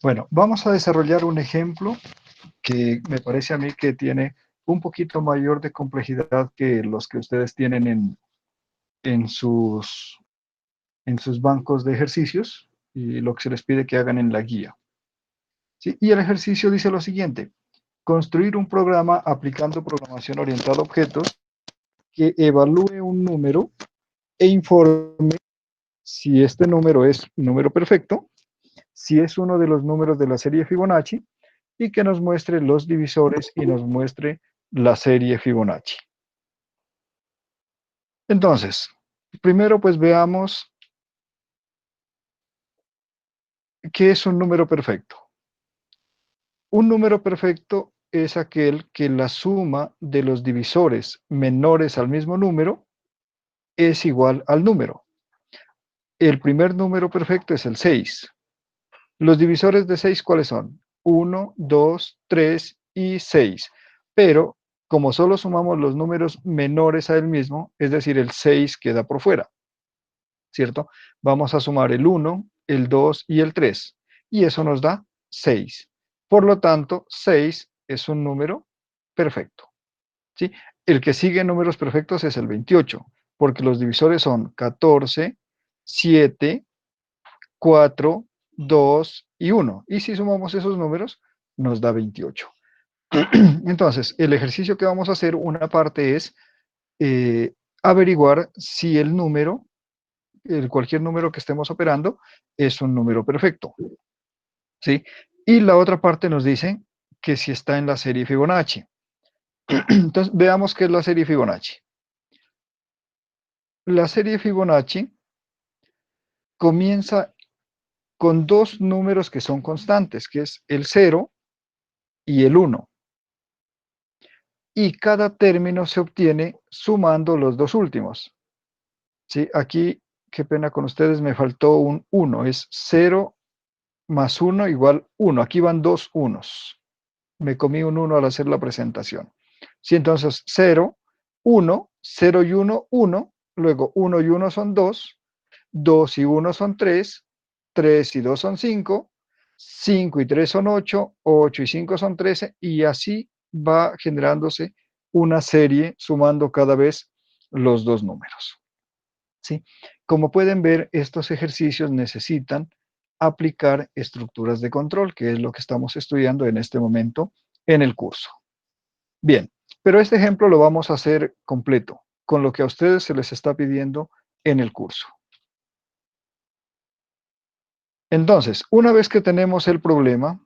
Bueno, vamos a desarrollar un ejemplo que me parece a mí que tiene un poquito mayor de complejidad que los que ustedes tienen en sus, en sus bancos de ejercicios y lo que se les pide que hagan en la guía. ¿Sí? Y el ejercicio dice lo siguiente: construir un programa aplicando programación orientada a objetos que evalúe un número e informe si este número es un número perfecto, si es uno de los números de la serie Fibonacci, y que nos muestre los divisores y nos muestre la serie Fibonacci. Entonces, primero pues veamos qué es un número perfecto. Un número perfecto es aquel que la suma de los divisores menores al mismo número es igual al número. El primer número perfecto es el 6. Los divisores de 6, ¿cuáles son? 1, 2, 3 y 6. Pero como solo sumamos los números menores a él mismo, es decir, el 6 queda por fuera, ¿cierto? Vamos a sumar el 1, el 2 y el 3. Y eso nos da 6. Por lo tanto, 6 es un número perfecto, ¿sí? El que sigue en números perfectos es el 28, porque los divisores son 14, 7, 4, 2 y 1. Y si sumamos esos números, nos da 28. Entonces, el ejercicio que vamos a hacer, una parte es eh, averiguar si el número, cualquier número que estemos operando, es un número perfecto, ¿sí? Y la otra parte nos dice que si está en la serie Fibonacci. Entonces, veamos qué es la serie Fibonacci. La serie Fibonacci comienza con dos números que son constantes, que es el 0 y el 1. Y cada término se obtiene sumando los dos últimos. ¿Sí? Aquí, qué pena con ustedes, me faltó un 1, es 0 más 1 igual 1. Aquí van dos unos. Me comí un 1 al hacer la presentación. Sí, entonces 0, 1, 0 y 1, 1, luego 1 y 1 son 2, 2 y 1 son 3, 3 y 2 son 5, 5 y 3 son 8, 8 y 5 son 13, y así va generándose una serie sumando cada vez los dos números. ¿Sí? Como pueden ver, estos ejercicios necesitan aplicar estructuras de control, que es lo que estamos estudiando en este momento en el curso. Bien, pero este ejemplo lo vamos a hacer completo, con lo que a ustedes se les está pidiendo en el curso. Entonces, una vez que tenemos el problema,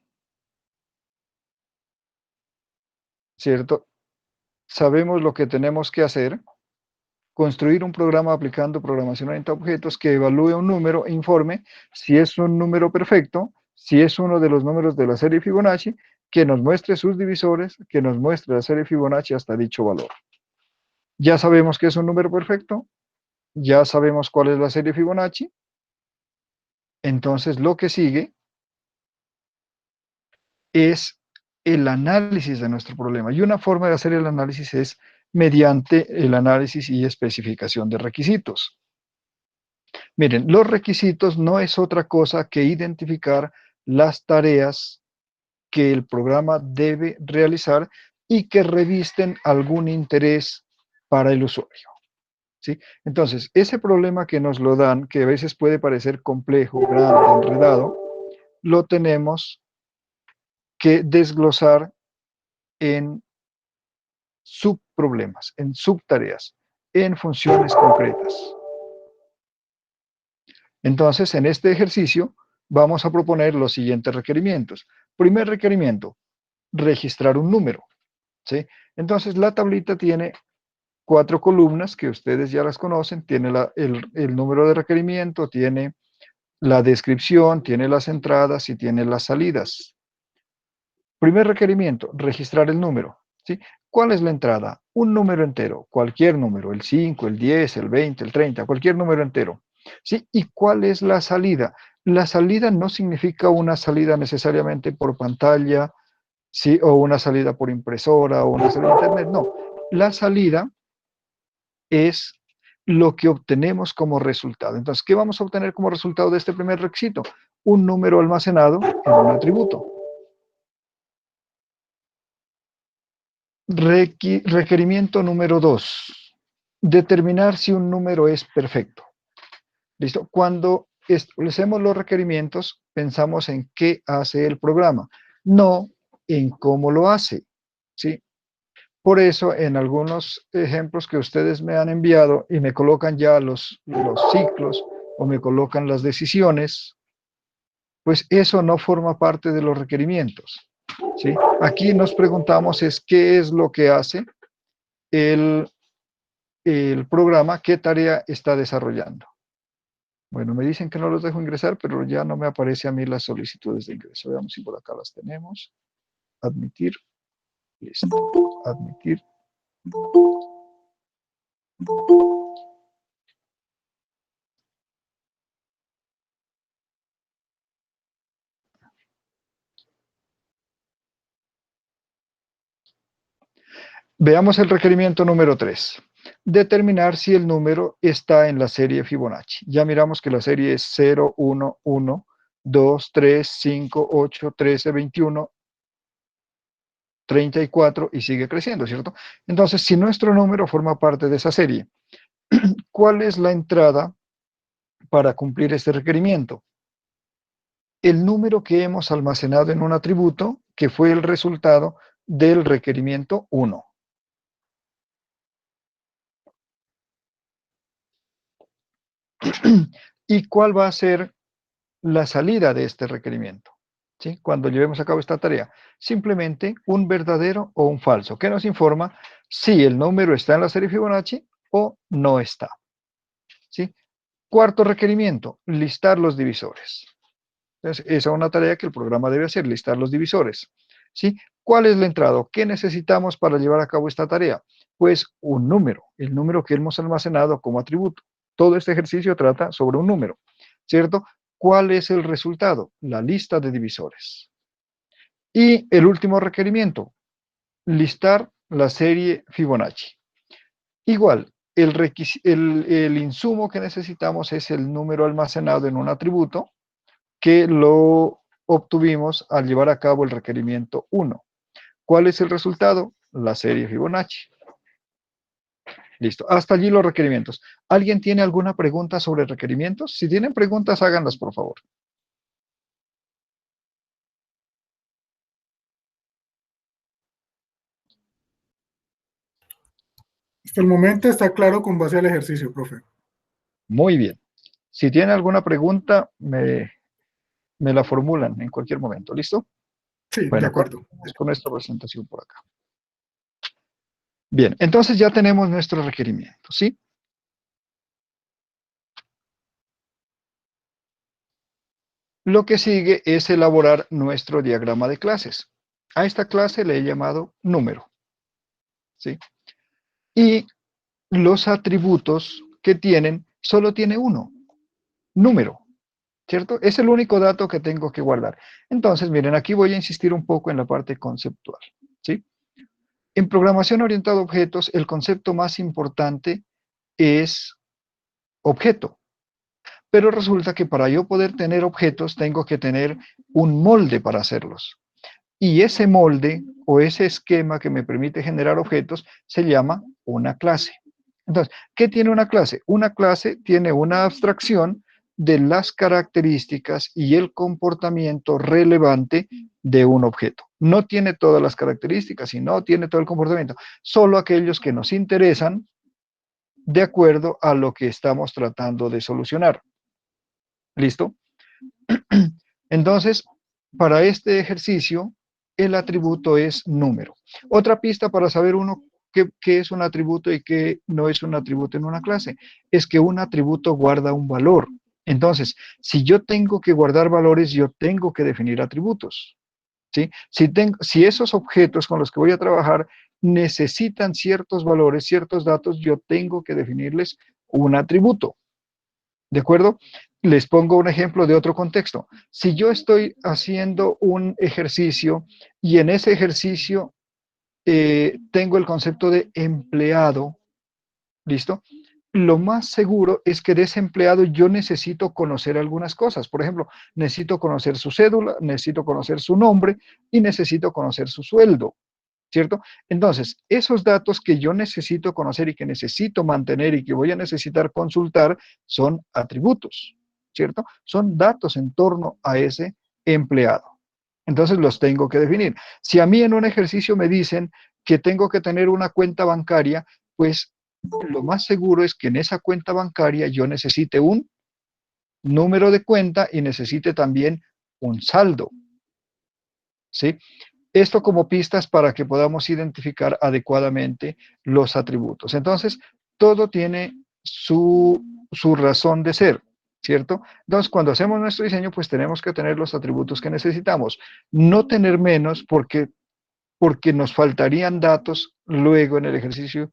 ¿cierto? Sabemos lo que tenemos que hacer: construir un programa aplicando programación orientada a objetos que evalúe un número e informe si es un número perfecto, si es uno de los números de la serie Fibonacci, que nos muestre sus divisores, que nos muestre la serie Fibonacci hasta dicho valor. Ya sabemos que es un número perfecto, ya sabemos cuál es la serie Fibonacci. Entonces lo que sigue es el análisis de nuestro problema. Y una forma de hacer el análisis es mediante el análisis y especificación de requisitos. Miren, los requisitos no es otra cosa que identificar las tareas que el programa debe realizar y que revisten algún interés para el usuario, ¿sí? Entonces, ese problema que nos lo dan, que a veces puede parecer complejo, grande, enredado, lo tenemos que desglosar en subproblemas, en subtareas, en funciones concretas. Entonces, en este ejercicio vamos a proponer los siguientes requerimientos. Primer requerimiento: registrar un número, ¿sí? Entonces, la tablita tiene 4 columnas que ustedes ya las conocen. Tiene el número de requerimiento, tiene la descripción, tiene las entradas y tiene las salidas. Primer requerimiento: registrar el número, ¿sí? ¿Cuál es la entrada? Un número entero, cualquier número, el 5, el 10, el 20, el 30, cualquier número entero, ¿sí? ¿Y cuál es la salida? La salida no significa una salida necesariamente por pantalla, ¿sí? O una salida por impresora o una salida de internet, no. La salida es lo que obtenemos como resultado. Entonces, ¿qué vamos a obtener como resultado de este primer requisito? Un número almacenado en un atributo. Requerimiento número 2. Determinar si un número es perfecto. ¿Listo? Cuando establecemos los requerimientos, pensamos en qué hace el programa, no en cómo lo hace. ¿Sí? Por eso, en algunos ejemplos que ustedes me han enviado y me colocan ya los ciclos o me colocan las decisiones, pues eso no forma parte de los requerimientos. ¿Sí? Aquí nos preguntamos es qué es lo que hace el, el programa, qué tarea está desarrollando. Bueno, me dicen que no los dejo ingresar, pero ya no me aparece a mí las solicitudes de ingreso. Veamos si por acá las tenemos. Admitir. Listo. Admitir. Veamos el requerimiento número 3. Determinar si el número está en la serie Fibonacci. Ya miramos que la serie es 0, 1, 1, 2, 3, 5, 8, 13, 21, 34 y sigue creciendo, ¿cierto? Entonces, si nuestro número forma parte de esa serie, ¿cuál es la entrada para cumplir este requerimiento? El número que hemos almacenado en un atributo que fue el resultado del requerimiento 1. ¿Y cuál va a ser la salida de este requerimiento? ¿Sí? Cuando llevemos a cabo esta tarea, simplemente un verdadero o un falso, que nos informa si el número está en la serie Fibonacci o no está. ¿Sí? Cuarto requerimiento, listar los divisores. Entonces, esa es una tarea que el programa debe hacer, listar los divisores. ¿Sí? ¿Cuál es la entrada? ¿Qué necesitamos para llevar a cabo esta tarea? Pues un número, el número que hemos almacenado como atributo. Todo este ejercicio trata sobre un número, ¿cierto? ¿Cuál es el resultado? La lista de divisores. Y el último requerimiento, listar la serie Fibonacci. Igual, el insumo que necesitamos es el número almacenado en un atributo que lo obtuvimos al llevar a cabo el requerimiento 1. ¿Cuál es el resultado? La serie Fibonacci. Listo. Hasta allí los requerimientos. ¿Alguien tiene alguna pregunta sobre requerimientos? Si tienen preguntas, háganlas, por favor. Hasta el momento está claro con base al ejercicio, profe. Muy bien. Si tienen alguna pregunta, me la formulan en cualquier momento. ¿Listo? Sí, de Bueno, acuerdo. continuamos con nuestra presentación por acá. Bien, entonces ya tenemos nuestro requerimiento, ¿sí? Lo que sigue es elaborar nuestro diagrama de clases. A esta clase le he llamado número, ¿sí? Y los atributos que tienen, solo tiene uno, número, ¿cierto? Es el único dato que tengo que guardar. Entonces, miren, aquí voy a insistir un poco en la parte conceptual, ¿sí? En programación orientada a objetos, el concepto más importante es objeto. Pero resulta que para yo poder tener objetos, tengo que tener un molde para hacerlos. Y ese molde o ese esquema que me permite generar objetos se llama una clase. Entonces, ¿qué tiene una clase? Una clase tiene una abstracción de las características y el comportamiento relevante de un objeto. No tiene todas las características y no tiene todo el comportamiento, solo aquellos que nos interesan de acuerdo a lo que estamos tratando de solucionar. ¿Listo? Entonces, para este ejercicio, el atributo es número. Otra pista para saber uno qué es un atributo y qué no es un atributo en una clase, es que un atributo guarda un valor. Entonces, si yo tengo que guardar valores, yo tengo que definir atributos. ¿Sí? Si esos objetos con los que voy a trabajar necesitan ciertos valores, ciertos datos, yo tengo que definirles un atributo. ¿De acuerdo? Les pongo un ejemplo de otro contexto. Si yo estoy haciendo un ejercicio y en ese ejercicio tengo el concepto de empleado, ¿listo? lo más seguro es que de ese empleado yo necesito conocer algunas cosas. Por ejemplo, necesito conocer su cédula, necesito conocer su nombre y necesito conocer su sueldo, ¿cierto? Entonces, esos datos que yo necesito conocer y que necesito mantener y que voy a necesitar consultar son atributos, ¿cierto? Son datos en torno a ese empleado. Entonces los tengo que definir. Si a mí en un ejercicio me dicen que tengo que tener una cuenta bancaria, pues lo más seguro es que en esa cuenta bancaria yo necesite un número de cuenta y necesite también un saldo, ¿sí? Esto como pistas para que podamos identificar adecuadamente los atributos. Entonces, todo tiene su razón de ser, ¿cierto? Entonces, cuando hacemos nuestro diseño, pues tenemos que tener los atributos que necesitamos. No tener menos porque nos faltarían datos luego en el ejercicio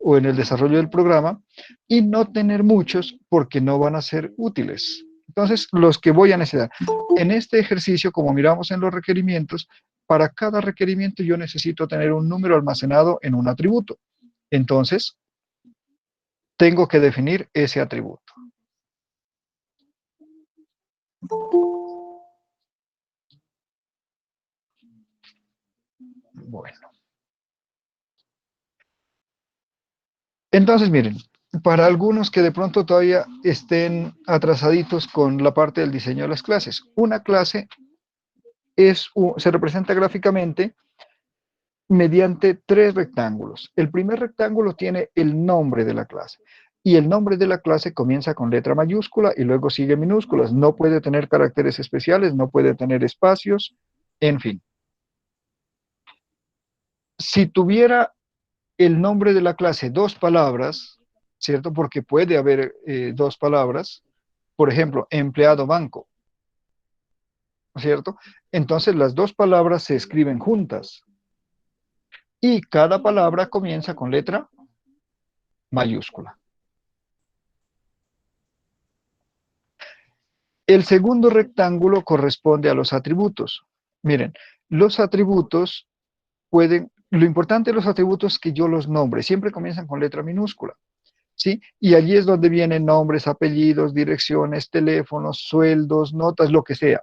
o en el desarrollo del programa, y no tener muchos porque no van a ser útiles. Entonces, los que voy a necesitar. En este ejercicio, como miramos en los requerimientos, para cada requerimiento yo necesito tener un número almacenado en un atributo. Entonces, tengo que definir ese atributo. Bueno. Entonces, miren, para algunos que de pronto todavía estén atrasaditos con la parte del diseño de las clases, una clase se representa gráficamente mediante tres rectángulos. El primer rectángulo tiene el nombre de la clase y el nombre de la clase comienza con letra mayúscula y luego sigue minúsculas. No puede tener caracteres especiales, no puede tener espacios, en fin. Si tuviera el nombre de la clase dos palabras, ¿cierto? Porque puede haber dos palabras, por ejemplo, empleado banco, ¿cierto? Entonces las dos palabras se escriben juntas y cada palabra comienza con letra mayúscula. El segundo rectángulo corresponde a los atributos. Miren, los atributos lo importante de los atributos es que yo los nombre, siempre comienzan con letra minúscula, ¿sí? Y allí es donde vienen nombres, apellidos, direcciones, teléfonos, sueldos, notas, lo que sea.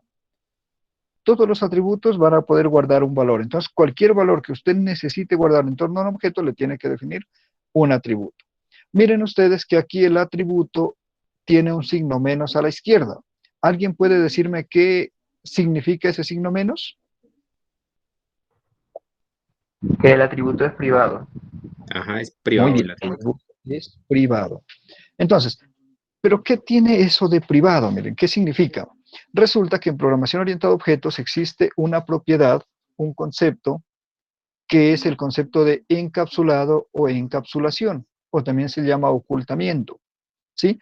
Todos los atributos van a poder guardar un valor. Entonces, cualquier valor que usted necesite guardar en torno a un objeto, le tiene que definir un atributo. Miren ustedes que aquí el atributo tiene un signo menos a la izquierda. ¿Alguien puede decirme qué significa ese signo menos? Que el atributo es privado. Ajá, es Muy privado bien, el el atributo. atributo es privado. Entonces, ¿pero qué tiene eso de privado? Miren, ¿qué significa? Resulta que en programación orientada a objetos existe una propiedad, un concepto, que es el concepto de encapsulado o encapsulación, o también se llama ocultamiento, ¿sí?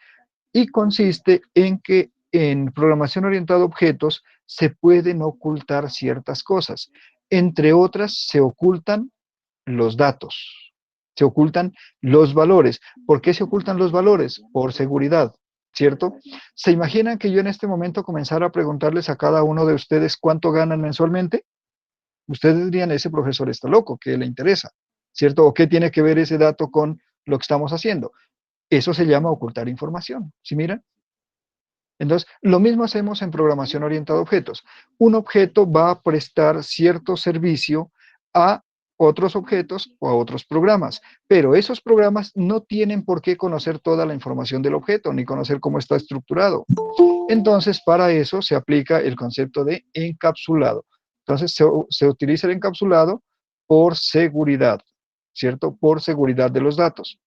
Y consiste en que en programación orientada a objetos se pueden ocultar ciertas cosas. Entre otras, se ocultan los datos, se ocultan los valores. ¿Por qué se ocultan los valores? Por seguridad, ¿cierto? ¿Se imaginan que yo en este momento comenzara a preguntarles a cada uno de ustedes cuánto ganan mensualmente? Ustedes dirían, ese profesor está loco, ¿qué le interesa? ¿Cierto? ¿O qué tiene que ver ese dato con lo que estamos haciendo? Eso se llama ocultar información, ¿sí miran? Entonces, lo mismo hacemos en programación orientada a objetos. Un objeto va a prestar cierto servicio a otros objetos o a otros programas, pero esos programas no tienen por qué conocer toda la información del objeto ni conocer cómo está estructurado. Entonces, para eso se aplica el concepto de encapsulado. Entonces, se utiliza el encapsulado por seguridad, ¿cierto? Por seguridad de los datos.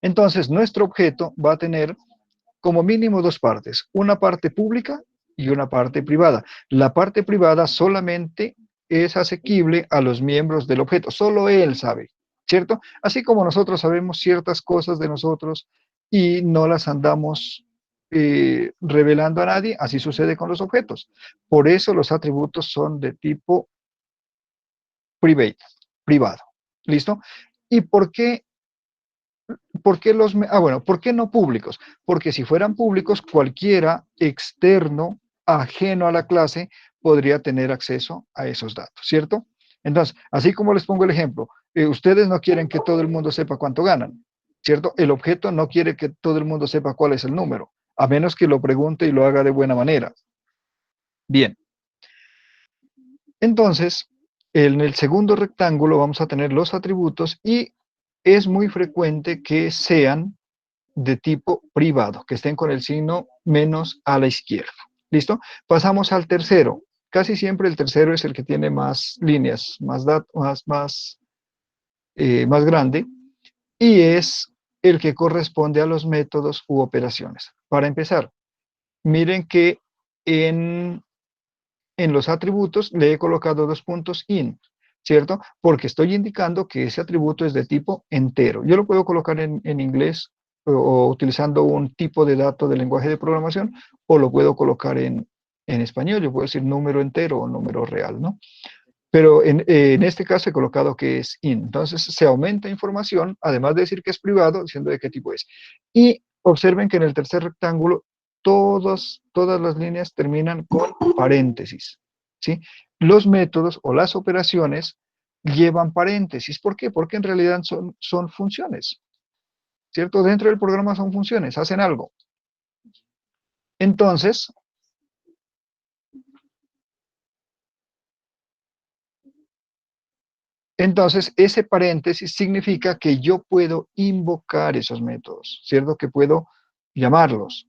Entonces, nuestro objeto va a tener como mínimo dos partes, una parte pública y una parte privada. La parte privada solamente es asequible a los miembros del objeto, solo él sabe, ¿cierto? Así como nosotros sabemos ciertas cosas de nosotros y no las andamos revelando a nadie, así sucede con los objetos. Por eso los atributos son de tipo private, privado. ¿Listo? ¿Y por qué no públicos? Porque si fueran públicos, cualquiera externo, ajeno a la clase, podría tener acceso a esos datos, ¿cierto? Entonces, así como les pongo el ejemplo, ustedes no quieren que todo el mundo sepa cuánto ganan, ¿cierto? El objeto no quiere que todo el mundo sepa cuál es el número, a menos que lo pregunte y lo haga de buena manera. Bien, entonces, en el segundo rectángulo vamos a tener los atributos y es muy frecuente que sean de tipo privado, que estén con el signo menos a la izquierda. ¿Listo? Pasamos al tercero. Casi siempre el tercero es el que tiene más líneas, más grande, y es el que corresponde a los métodos u operaciones. Para empezar, miren que en los atributos le he colocado dos puntos in, ¿cierto? Porque estoy indicando que ese atributo es de tipo entero. Yo lo puedo colocar en inglés o utilizando un tipo de dato del lenguaje de programación, o lo puedo colocar en español. Yo puedo decir número entero o número real, ¿no? Pero en este caso he colocado que es in. Entonces se aumenta información, además de decir que es privado, diciendo de qué tipo es. Y observen que en el tercer rectángulo todas las líneas terminan con paréntesis, ¿sí? Los métodos o las operaciones llevan paréntesis. ¿Por qué? Porque en realidad son funciones, ¿cierto? Dentro del programa son funciones, hacen algo. Entonces, ese paréntesis significa que yo puedo invocar esos métodos, ¿cierto? Que puedo llamarlos.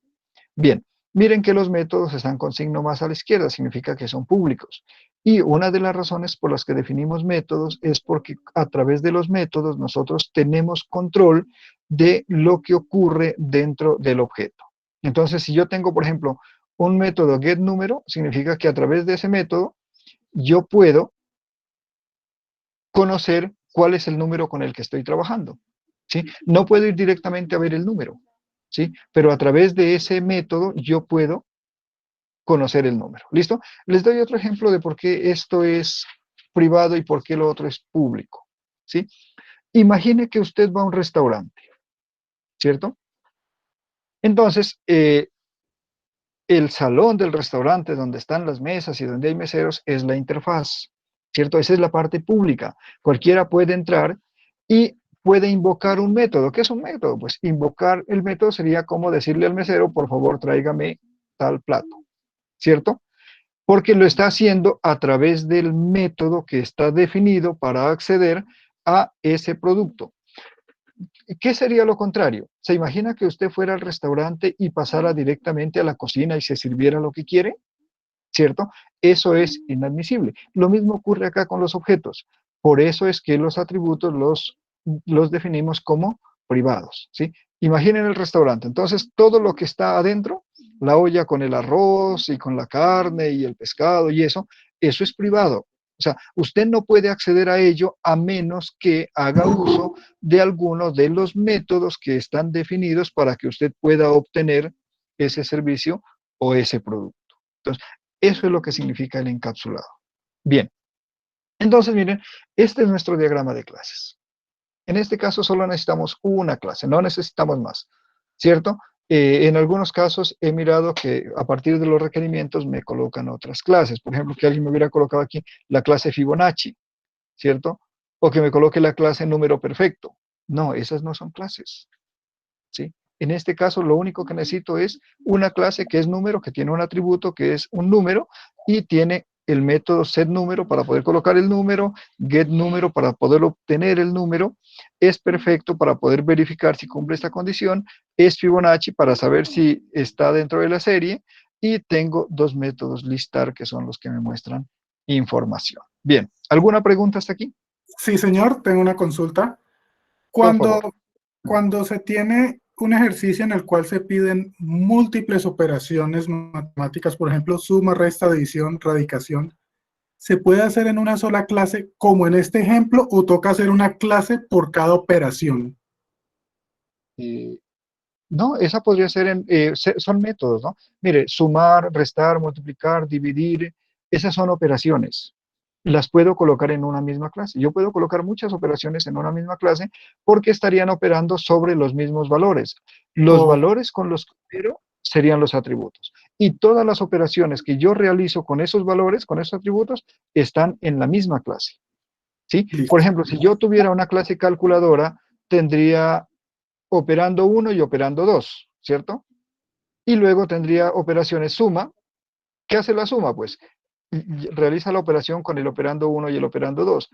Bien, miren que los métodos están con signo más a la izquierda, significa que son públicos. Y una de las razones por las que definimos métodos es porque a través de los métodos nosotros tenemos control de lo que ocurre dentro del objeto. Entonces, si yo tengo, por ejemplo, un método getNúmero, significa que a través de ese método yo puedo conocer cuál es el número con el que estoy trabajando, ¿sí? No puedo ir directamente a ver el número, ¿sí? Pero a través de ese método yo puedo conocer el número. ¿Listo? Les doy otro ejemplo de por qué esto es privado y por qué lo otro es público, ¿sí? Imagine que usted va a un restaurante, ¿cierto? Entonces, el salón del restaurante donde están las mesas y donde hay meseros es la interfaz, ¿cierto? Esa es la parte pública. Cualquiera puede entrar y puede invocar un método. ¿Qué es un método? Pues invocar el método sería como decirle al mesero, por favor, tráigame tal plato, ¿cierto? Porque lo está haciendo a través del método que está definido para acceder a ese producto. ¿Qué sería lo contrario? ¿Se imagina que usted fuera al restaurante y pasara directamente a la cocina y se sirviera lo que quiere? ¿Cierto? Eso es inadmisible. Lo mismo ocurre acá con los objetos. Por eso es que los atributos los definimos como privados, ¿sí? Imaginen el restaurante. Entonces, todo lo que está adentro, la olla con el arroz y con la carne y el pescado y eso es privado. O sea, usted no puede acceder a ello a menos que haga uso de alguno de los métodos que están definidos para que usted pueda obtener ese servicio o ese producto. Entonces, eso es lo que significa el encapsulado. Bien, entonces miren, este es nuestro diagrama de clases. En este caso solo necesitamos una clase, no necesitamos más, ¿cierto? En algunos casos he mirado que a partir de los requerimientos me colocan otras clases. Por ejemplo, que alguien me hubiera colocado aquí la clase Fibonacci, ¿cierto? O que me coloque la clase número perfecto. No, esas no son clases, ¿sí? En este caso, lo único que necesito es una clase que es número, que tiene un atributo que es un número y tiene el método setNúmero para poder colocar el número, getNúmero para poder obtener el número, es perfecto para poder verificar si cumple esta condición, es Fibonacci para saber si está dentro de la serie y tengo dos métodos listar que son los que me muestran información. Bien, ¿alguna pregunta hasta aquí? Sí, señor, tengo una consulta. Por favor. Cuando se tiene un ejercicio en el cual se piden múltiples operaciones matemáticas, por ejemplo, suma, resta, división, radicación, ¿se puede hacer en una sola clase, como en este ejemplo, o toca hacer una clase por cada operación? No, esa podría ser, son métodos, ¿no? Mire, sumar, restar, multiplicar, dividir, esas son operaciones. Las puedo colocar en una misma clase. Yo puedo colocar muchas operaciones en una misma clase porque estarían operando sobre los mismos valores. Los O, valores con los que opero serían los atributos. Y todas las operaciones que yo realizo con esos valores, con esos atributos, están en la misma clase, ¿sí? Por listo. ejemplo, si yo tuviera una clase calculadora, tendría operando 1 y operando 2, ¿cierto? Y luego tendría operaciones suma. ¿Qué hace la suma? Pues realiza la operación con el operando 1 y el operando 2.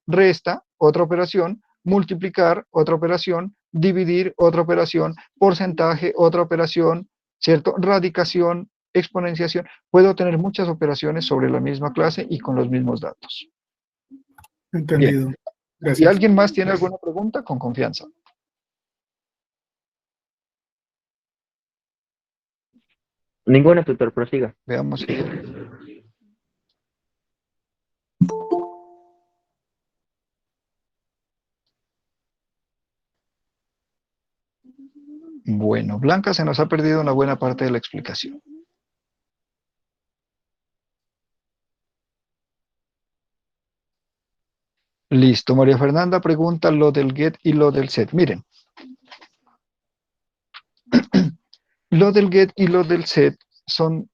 Resta, otra operación, multiplicar, otra operación, dividir, otra operación, porcentaje, otra operación, ¿cierto? Radicación, exponenciación. Puedo tener muchas operaciones sobre la misma clase y con los mismos datos. Entendido. Bien. Gracias. ¿Y alguien más tiene alguna pregunta? Con confianza. Ninguna, tutor, prosiga. Veamos. Bueno, Blanca se nos ha perdido una buena parte de la explicación. Listo, María Fernanda pregunta lo del get y lo del set. Miren, lo del get y lo del set son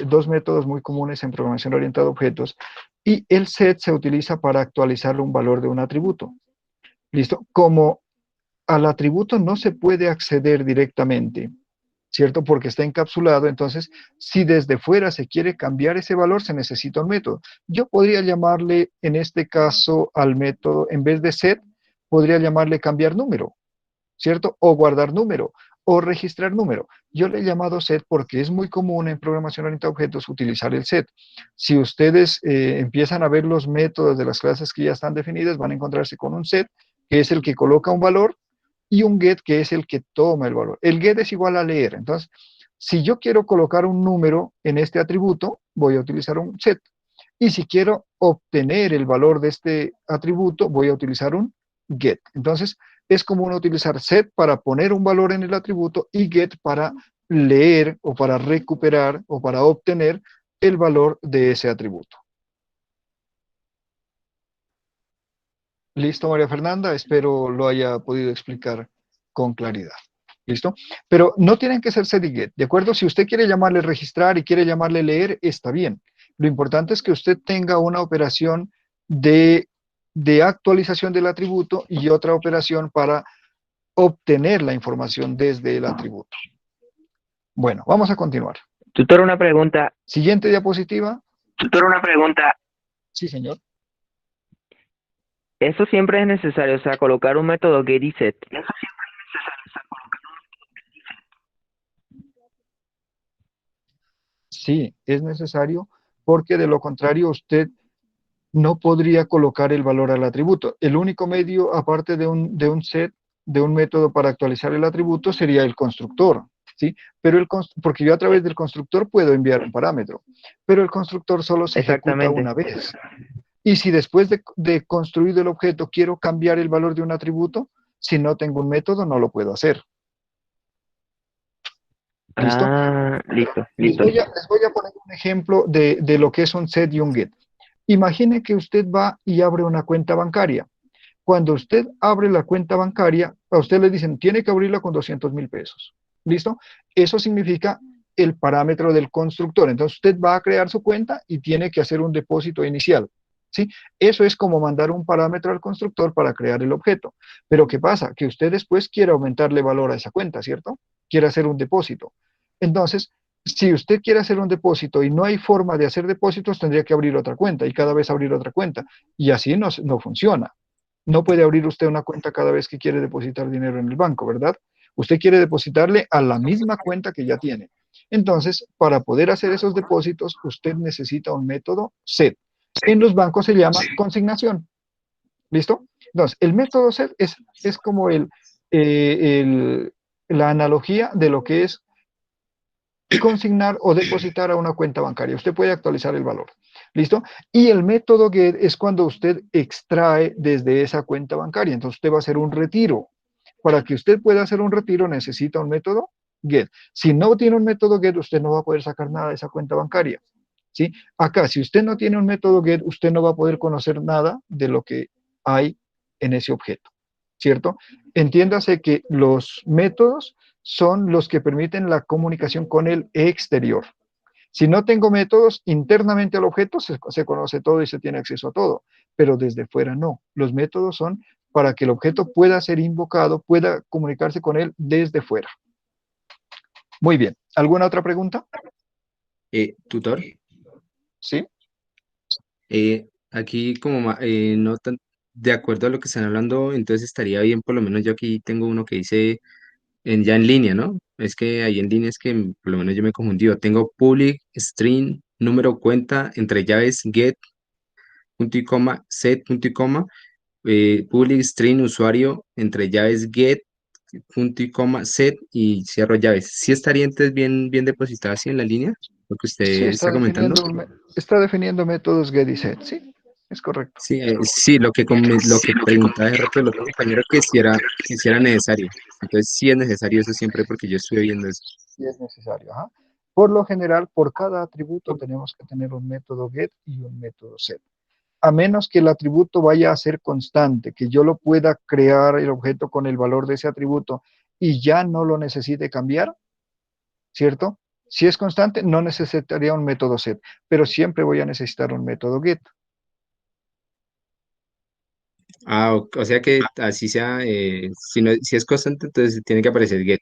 dos métodos muy comunes en programación orientada a objetos, y el set se utiliza para actualizar un valor de un atributo. ¿Listo? Como al atributo no se puede acceder directamente, ¿cierto? Porque está encapsulado, entonces, si desde fuera se quiere cambiar ese valor, se necesita un método. Yo podría llamarle, en este caso, al método, en vez de set, podría llamarle cambiar número, ¿cierto? O guardar número, o registrar número. Yo le he llamado set porque es muy común en programación orientada a objetos utilizar el set. Si ustedes empiezan a ver los métodos de las clases que ya están definidas, van a encontrarse con un set, que es el que coloca un valor, y un get, que es el que toma el valor. El get es igual a leer. Entonces, si yo quiero colocar un número en este atributo, voy a utilizar un set. Y si quiero obtener el valor de este atributo, voy a utilizar un get. Entonces, es común utilizar set para poner un valor en el atributo y get para leer o para recuperar o para obtener el valor de ese atributo. Listo, María Fernanda, espero lo haya podido explicar con claridad. ¿Listo? Pero no tienen que ser set y get, ¿de acuerdo? Si usted quiere llamarle registrar y quiere llamarle leer, está bien. Lo importante es que usted tenga una operación de actualización del atributo y otra operación para obtener la información desde el atributo. Bueno, vamos a continuar. Tutor, una pregunta. Siguiente diapositiva. Tutor, una pregunta. Sí, señor. Eso siempre es necesario, o sea, colocar un método get y set. Sí, es necesario porque de lo contrario usted no podría colocar el valor al atributo. El único medio, aparte de un set, de un método para actualizar el atributo, sería el constructor, ¿sí? Pero porque yo a través del constructor puedo enviar un parámetro, pero el constructor solo se ejecuta una vez. Y si después de construir el objeto quiero cambiar el valor de un atributo, si no tengo un método, no lo puedo hacer. ¿Listo? Listo. Les voy a poner un ejemplo de lo que es un set y un get. Imagine que usted va y abre una cuenta bancaria. Cuando usted abre la cuenta bancaria, a usted le dicen, tiene que abrirla con 200.000 pesos. ¿Listo? Eso significa el parámetro del constructor. Entonces usted va a crear su cuenta y tiene que hacer un depósito inicial. ¿Sí? Eso es como mandar un parámetro al constructor para crear el objeto. Pero ¿qué pasa? Que usted después quiere aumentarle valor a esa cuenta, ¿cierto? Quiere hacer un depósito. Entonces, si usted quiere hacer un depósito y no hay forma de hacer depósitos, tendría que abrir otra cuenta y cada vez abrir otra cuenta. Y así no funciona. No puede abrir usted una cuenta cada vez que quiere depositar dinero en el banco, ¿verdad? Usted quiere depositarle a la misma cuenta que ya tiene. Entonces, para poder hacer esos depósitos, usted necesita un método set. En los bancos se llama consignación. ¿Listo? Entonces, el método set es como la analogía de lo que es consignar o depositar a una cuenta bancaria. Usted puede actualizar el valor. ¿Listo? Y el método get es cuando usted extrae desde esa cuenta bancaria. Entonces usted va a hacer un retiro. Para que usted pueda hacer un retiro necesita un método get. Si no tiene un método get, usted no va a poder sacar nada de esa cuenta bancaria. ¿Sí? Acá, si usted no tiene un método get, usted no va a poder conocer nada de lo que hay en ese objeto. ¿Cierto? Entiéndase que los métodos son los que permiten la comunicación con el exterior. Si no tengo métodos, internamente al objeto se conoce todo y se tiene acceso a todo, pero desde fuera no. Los métodos son para que el objeto pueda ser invocado, pueda comunicarse con él desde fuera. Muy bien. ¿Alguna otra pregunta? Tutor, ¿Sí? aquí como no tan de acuerdo a lo que están hablando, entonces estaría bien, por lo menos yo aquí tengo uno que dice ya en línea, ¿no? Es que ahí en línea es que por lo menos yo me he confundido. Tengo public, string, número cuenta, entre llaves, get, punto y coma, set, punto y coma, public, string, usuario, entre llaves, get, punto y coma, set y cierro llaves. ¿Sí estaría entonces bien depositada así en la línea? Lo que usted Sí, está comentando. está definiendo métodos get y set. Sí, es correcto. Sí, sí, lo que preguntaba de rato los compañeros que si era necesario. Entonces sí es necesario eso siempre porque yo estuve viendo eso. Si es necesario. Ajá. Por lo general, por cada atributo tenemos que tener un método get y un método set. A menos que el atributo vaya a ser constante, que yo lo pueda crear el objeto con el valor de ese atributo y ya no lo necesite cambiar, ¿cierto? Si es constante, no necesitaría un método set, pero siempre voy a necesitar un método get. Ah, o sea que así sea, si, no, si es constante, entonces tiene que aparecer get.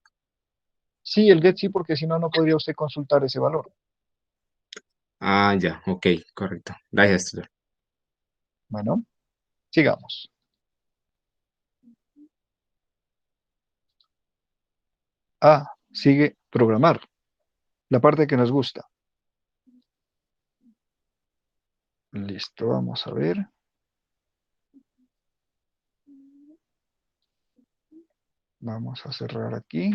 Sí, el get sí, porque si no, no podría usted consultar ese valor. Ah, ya, ok, correcto. Gracias, tutor. Bueno, sigamos. Ah, sigue programar, la parte que nos gusta. Listo, vamos a ver. Vamos a cerrar aquí.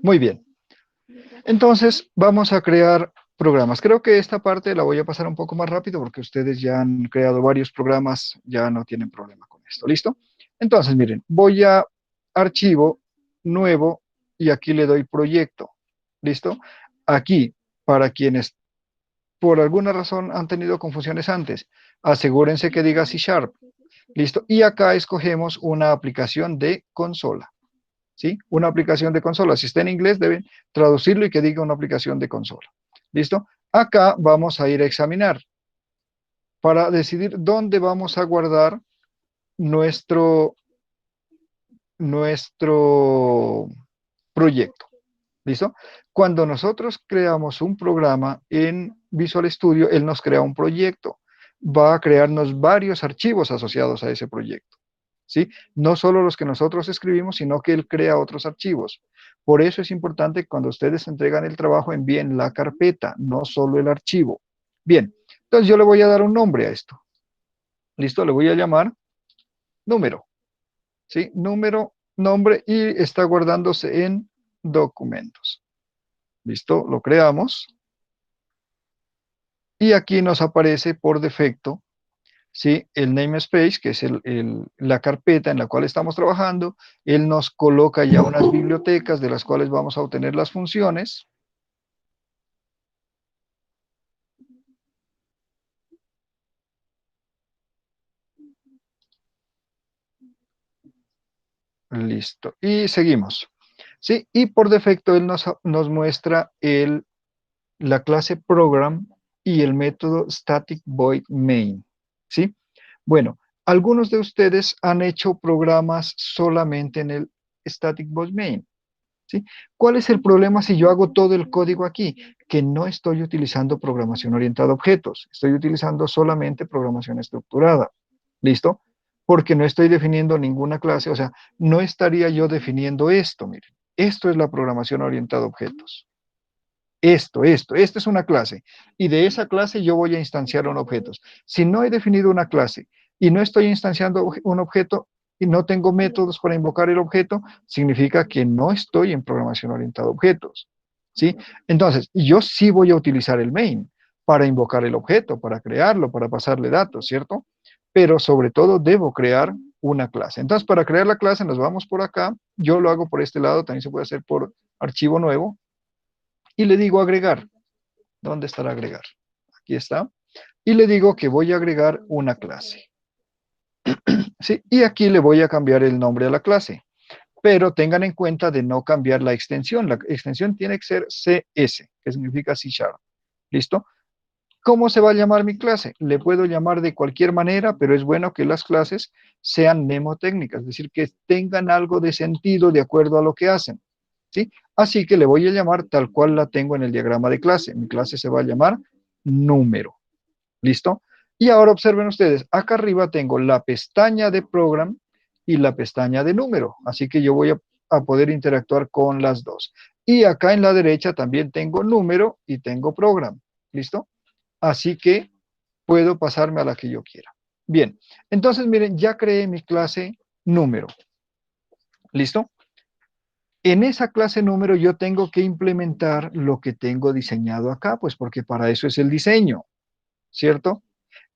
Muy bien. Entonces, vamos a crear programas. Creo que esta parte la voy a pasar un poco más rápido porque ustedes ya han creado varios programas, ya no tienen problema con esto. ¿Listo? Entonces, miren, voy a archivo, nuevo, y aquí le doy proyecto. ¿Listo? Aquí, para quienes por alguna razón han tenido confusiones antes, asegúrense que diga C#. ¿Listo? Y acá escogemos una aplicación de consola. ¿Sí? Una aplicación de consola. Si está en inglés, deben traducirlo y que diga una aplicación de consola. ¿Listo? Acá vamos a ir a examinar para decidir dónde vamos a guardar nuestro, nuestro proyecto. ¿Listo? Cuando nosotros creamos un programa en Visual Studio, él nos crea un proyecto. Va a crearnos varios archivos asociados a ese proyecto. ¿Sí? No solo los que nosotros escribimos, sino que él crea otros archivos. Por eso es importante que cuando ustedes entregan el trabajo envíen la carpeta, no solo el archivo. Bien, entonces yo le voy a dar un nombre a esto. ¿Listo? Le voy a llamar número. ¿Sí? Número, nombre y está guardándose en documentos. ¿Listo? Lo creamos. Y aquí nos aparece por defecto, ¿sí? El namespace, que es la carpeta en la cual estamos trabajando. Él nos coloca ya unas bibliotecas de las cuales vamos a obtener las funciones. Listo. Y seguimos. ¿Sí? Y por defecto él nos muestra la clase program y el método static void main. ¿Sí? Bueno, algunos de ustedes han hecho programas solamente en el static void main. ¿Sí? ¿Cuál es el problema si yo hago todo el código aquí? Que no estoy utilizando programación orientada a objetos, estoy utilizando solamente programación estructurada. ¿Listo? Porque no estoy definiendo ninguna clase, o sea, no estaría yo definiendo esto, miren. Esto es la programación orientada a objetos. Esta es una clase. Y de esa clase yo voy a instanciar un objeto. Si no he definido una clase y no estoy instanciando un objeto y no tengo métodos para invocar el objeto, significa que no estoy en programación orientada a objetos. ¿Sí? Entonces, yo sí voy a utilizar el main para invocar el objeto, para crearlo, para pasarle datos, ¿cierto? Pero sobre todo debo crear una clase. Entonces, para crear la clase nos vamos por acá. Yo lo hago por este lado, también se puede hacer por archivo nuevo y le digo agregar. ¿Dónde está el agregar? Aquí está. Y le digo que voy a agregar una clase. ¿Sí? Y aquí le voy a cambiar el nombre a la clase. pero tengan en cuenta de no cambiar la extensión. La extensión tiene que ser CS, que significa C#. ¿Listo? ¿Cómo se va a llamar mi clase? Le puedo llamar de cualquier manera, pero es bueno que las clases sean mnemotécnicas, es decir, que tengan algo de sentido de acuerdo a lo que hacen. ¿Sí? Así que le voy a llamar tal cual la tengo en el diagrama de clase. Mi clase se va a llamar número. ¿Listo? Y ahora observen ustedes, acá arriba tengo la pestaña de program y la pestaña de número. Así que yo voy a poder interactuar con las dos. Y acá en la derecha también tengo número y tengo program. ¿Listo? Así que puedo pasarme a la que yo quiera. Bien, entonces miren, ya creé mi clase número. ¿Listo? En esa clase número yo tengo que implementar lo que tengo diseñado acá, pues porque para eso es el diseño, ¿cierto?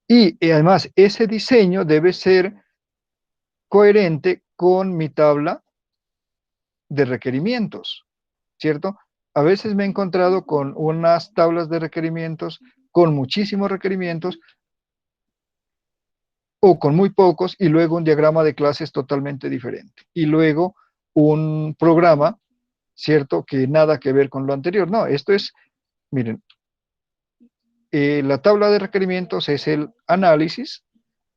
Y además ese diseño debe ser coherente con mi tabla de requerimientos, ¿cierto? A veces me he encontrado con unas tablas de requerimientos con muchísimos requerimientos o con muy pocos y luego un diagrama de clases totalmente diferente. Y luego un programa, ¿cierto? Que nada que ver con lo anterior. No, esto es, miren, la tabla de requerimientos es el análisis,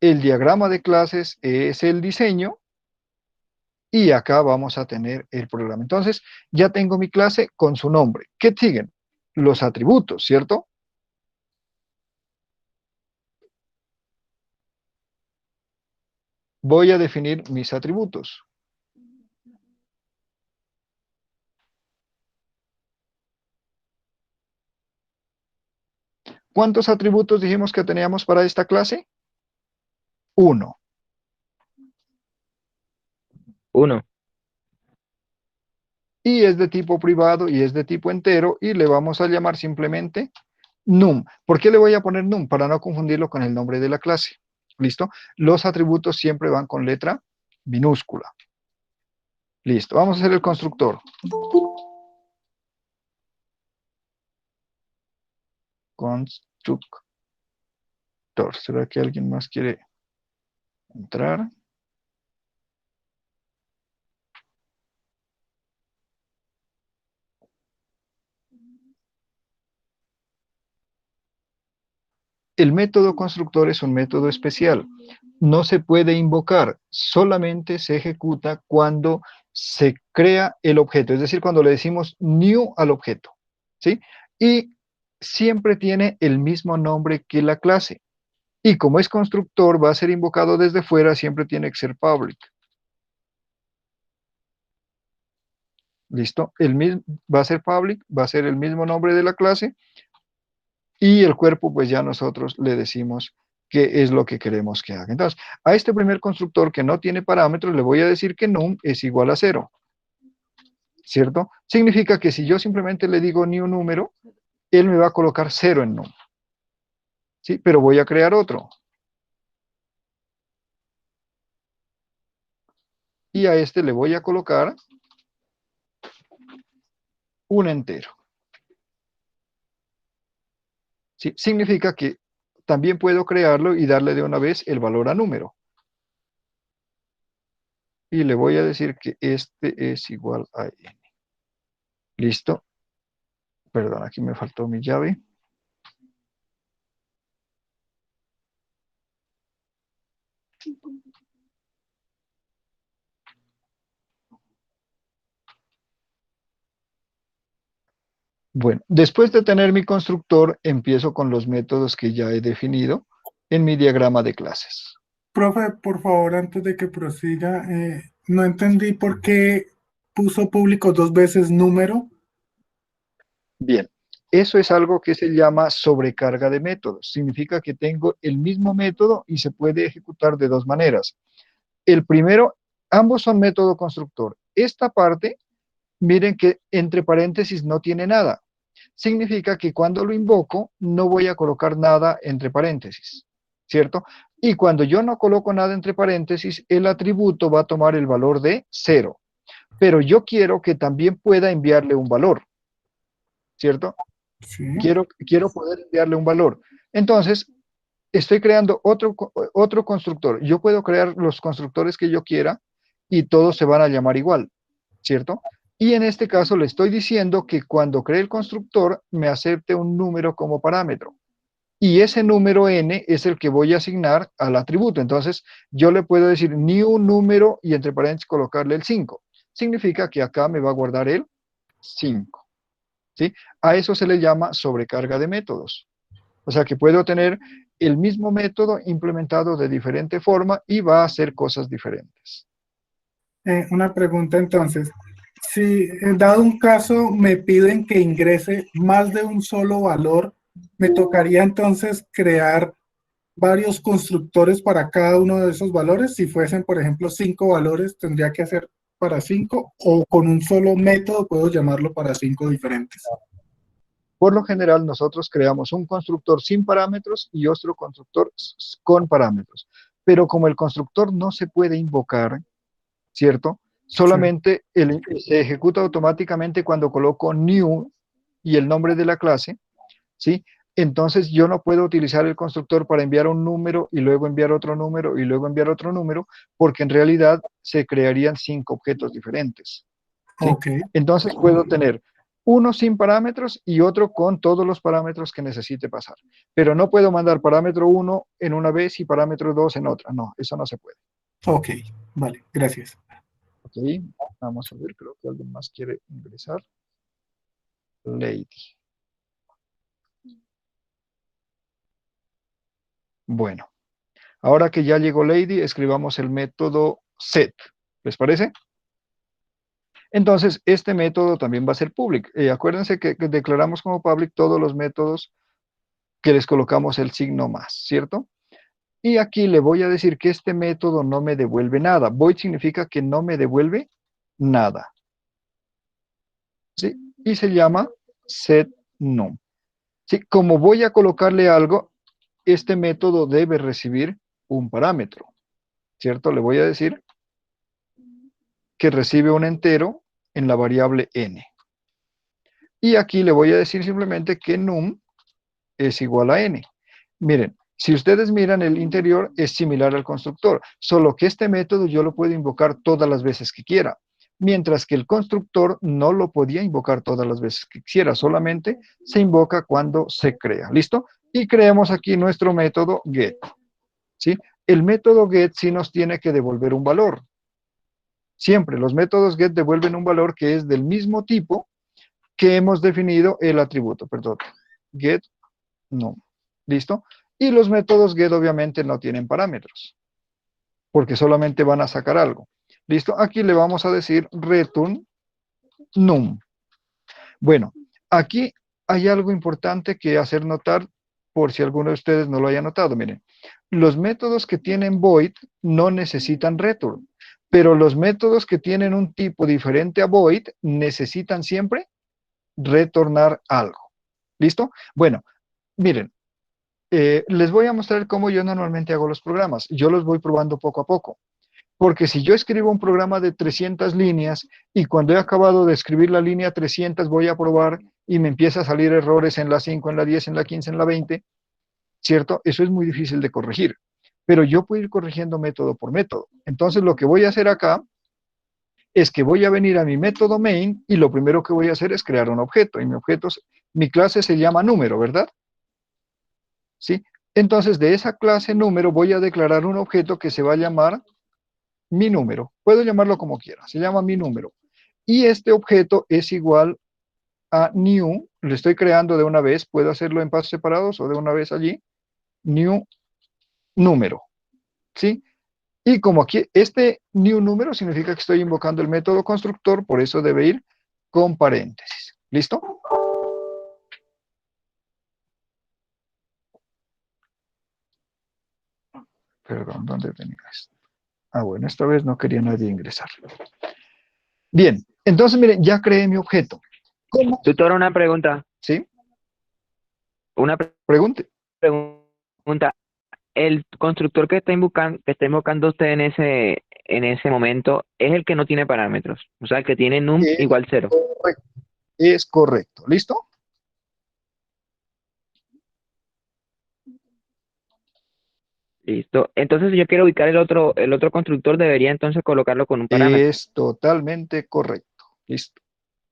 el diagrama de clases es el diseño y acá vamos a tener el programa. Entonces, ya tengo mi clase con su nombre. ¿Qué siguen? Los atributos, ¿cierto? Voy a definir mis atributos. ¿Cuántos atributos dijimos que teníamos para esta clase? 1. 1. Y es de tipo privado y es de tipo entero y le vamos a llamar simplemente num. ¿Por qué le voy a poner num? Para no confundirlo con el nombre de la clase. ¿Listo? Los atributos siempre van con letra minúscula. Listo. Vamos a hacer el constructor. Constructor. ¿Será que alguien más quiere entrar? El método constructor es un método especial. No se puede invocar, solamente se ejecuta cuando se crea el objeto, es decir, cuando le decimos new al objeto, ¿sí? Y siempre tiene el mismo nombre que la clase. Y como es constructor, va a ser invocado desde fuera, siempre tiene que ser public. ¿Listo? El mismo, va a ser public, va a ser el mismo nombre de la clase, y el cuerpo, pues ya nosotros le decimos qué es lo que queremos que haga. Entonces, a este primer constructor que no tiene parámetros, le voy a decir que num es igual a 0, ¿cierto? Significa que si yo simplemente le digo new número, él me va a colocar 0 en num, ¿sí? Pero voy a crear otro. Y a este le voy a colocar un entero. ¿Sí? Significa que también puedo crearlo y darle de una vez el valor a número. Y le voy a decir que este es igual a n. ¿Listo? Perdón, aquí me faltó mi llave. Bueno, después de tener mi constructor, empiezo con los métodos que ya he definido en mi diagrama de clases. Profe, por favor, antes de que prosiga, no entendí por qué puso público 2 veces número. Bien, eso es algo que se llama sobrecarga de métodos. Significa que tengo el mismo método y se puede ejecutar de dos maneras. El primero, ambos son método constructor. Esta parte, miren que entre paréntesis no tiene nada. Significa que cuando lo invoco, no voy a colocar nada entre paréntesis, ¿cierto? Y cuando yo no coloco nada entre paréntesis, el atributo va a tomar el valor de 0. Pero yo quiero que también pueda enviarle un valor, ¿cierto? Sí. Quiero poder enviarle un valor. Entonces, estoy creando otro constructor. Yo puedo crear los constructores que yo quiera y todos se van a llamar igual. ¿cierto? Y en este caso le estoy diciendo que cuando cree el constructor me acepte un número como parámetro. Y ese número n es el que voy a asignar al atributo. Entonces, yo le puedo decir new número y entre paréntesis colocarle el 5. Significa que acá me va a guardar el 5. ¿Sí? A eso se le llama sobrecarga de métodos. O sea que puedo tener el mismo método implementado de diferente forma y va a hacer cosas diferentes. Una pregunta entonces. Si en dado un caso me piden que ingrese más de un solo valor, me tocaría entonces crear varios constructores para cada uno de esos valores. Si fuesen, por ejemplo, 5 valores, tendría que hacer para 5 o con un solo método puedo llamarlo para 5 diferentes. Por lo general, nosotros creamos un constructor sin parámetros y otro constructor con parámetros. Pero como el constructor no se puede invocar, ¿cierto? Sí. Solamente se ejecuta automáticamente cuando coloco new y el nombre de la clase, ¿sí? Entonces yo no puedo utilizar el constructor para enviar un número y luego enviar otro número y luego enviar otro número, porque en realidad se crearían 5 objetos diferentes, ¿sí? Ok, Entonces puedo tener uno sin parámetros y otro con todos los parámetros que necesite pasar. Pero no puedo mandar parámetro 1 en una vez y parámetro 2 en otra. No, eso no se puede. ok, vale, gracias. Ok, vamos a ver, creo que alguien más quiere ingresar. Lady. Bueno, ahora que ya llegó Lady, escribamos el método set. ¿Les parece? Entonces, este método también va a ser public. Acuérdense que declaramos como public todos los métodos que les colocamos el signo más, ¿cierto? Y aquí le voy a decir que este método no me devuelve nada. Void significa que no me devuelve nada. ¿Sí? Y se llama setNum. ¿Sí? Como voy a colocarle algo, este método debe recibir un parámetro, ¿cierto? Le voy a decir que recibe un entero en la variable n. Y aquí le voy a decir simplemente que num es igual a n. Miren, si ustedes miran el interior es similar al constructor, solo que este método yo lo puedo invocar todas las veces que quiera, mientras que el constructor no lo podía invocar todas las veces que quisiera, solamente se invoca cuando se crea. ¿Listo? Y creamos aquí nuestro método get. ¿Sí? El método get sí nos tiene que devolver un valor. Siempre los métodos get devuelven un valor que es del mismo tipo que hemos definido el atributo, perdón, get no. ¿Listo? Y los métodos get obviamente no tienen parámetros, porque solamente van a sacar algo. ¿Listo? Aquí le vamos a decir return num. Bueno, aquí hay algo importante que hacer notar por si alguno de ustedes no lo haya notado. Miren, los métodos que tienen void no necesitan return, pero los métodos que tienen un tipo diferente a void necesitan siempre retornar algo. ¿Listo? Bueno, miren, les voy a mostrar cómo yo normalmente hago los programas. Yo los voy probando poco a poco. Porque si yo escribo un programa de 300 líneas y cuando he acabado de escribir la línea 300 voy a probar y me empieza a salir errores en la 5, en la 10, en la 15, en la 20, ¿cierto? Eso es muy difícil de corregir. Pero yo puedo ir corrigiendo método por método. Entonces lo que voy a hacer acá es que voy a venir a mi método main y lo primero que voy a hacer es crear un objeto. Y mi clase se llama número, ¿verdad? ¿Sí? Entonces, de esa clase número voy a declarar un objeto que se va a llamar mi número. Puedo llamarlo como quiera, se llama mi número. Y este objeto es igual a new, lo estoy creando de una vez, puedo hacerlo en pasos separados o de una vez allí, new número. ¿Sí? Y como aquí, este new número significa que estoy invocando el método constructor, por eso debe ir con paréntesis. ¿Listo? Perdón, ¿dónde tenía esto? Ah, bueno, esta vez no quería nadie ingresar. Bien, entonces miren, ya creé mi objeto. ¿Cómo? Tutor, una pregunta. ¿Sí? Una Pregunte. pregunta. El constructor que está invocando usted en ese momento es el que no tiene parámetros. O sea, el que tiene num Es igual 0. correcto. Es correcto. ¿Listo? Listo. Entonces, si yo quiero ubicar el otro constructor, debería entonces colocarlo con un parámetro. Es totalmente correcto. Listo.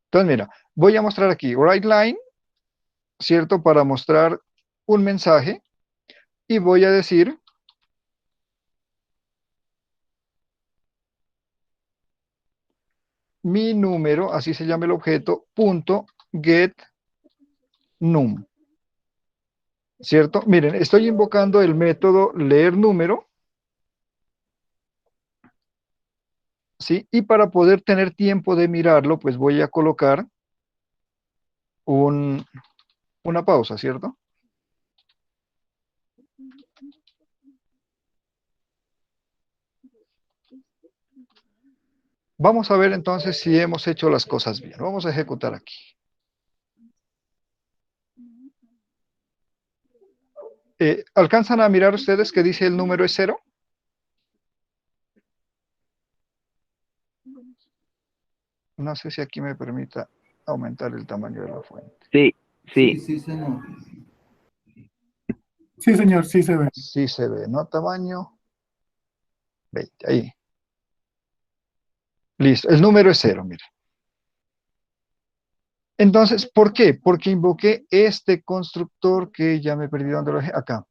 Entonces, mira, voy a mostrar aquí WriteLine, ¿cierto? Para mostrar un mensaje y voy a decir mi número, así se llama el objeto, punto get num, ¿cierto? Miren, estoy invocando el método leer número, ¿sí? Y para poder tener tiempo de mirarlo, pues voy a colocar una pausa, ¿cierto? Vamos a ver entonces si hemos hecho las cosas bien. Vamos a ejecutar aquí. ¿Alcanzan a mirar ustedes que dice el número es 0? No sé si aquí me permita aumentar el tamaño de la fuente. Sí, Sí, sí. sí, señor. Sí, señor, sí se ve. Sí se ve, ¿no? Tamaño 20, ahí. Listo, el número es 0, mire. Entonces, ¿por qué? Porque invoqué este constructor que ya me perdí dónde lo dejé, acá.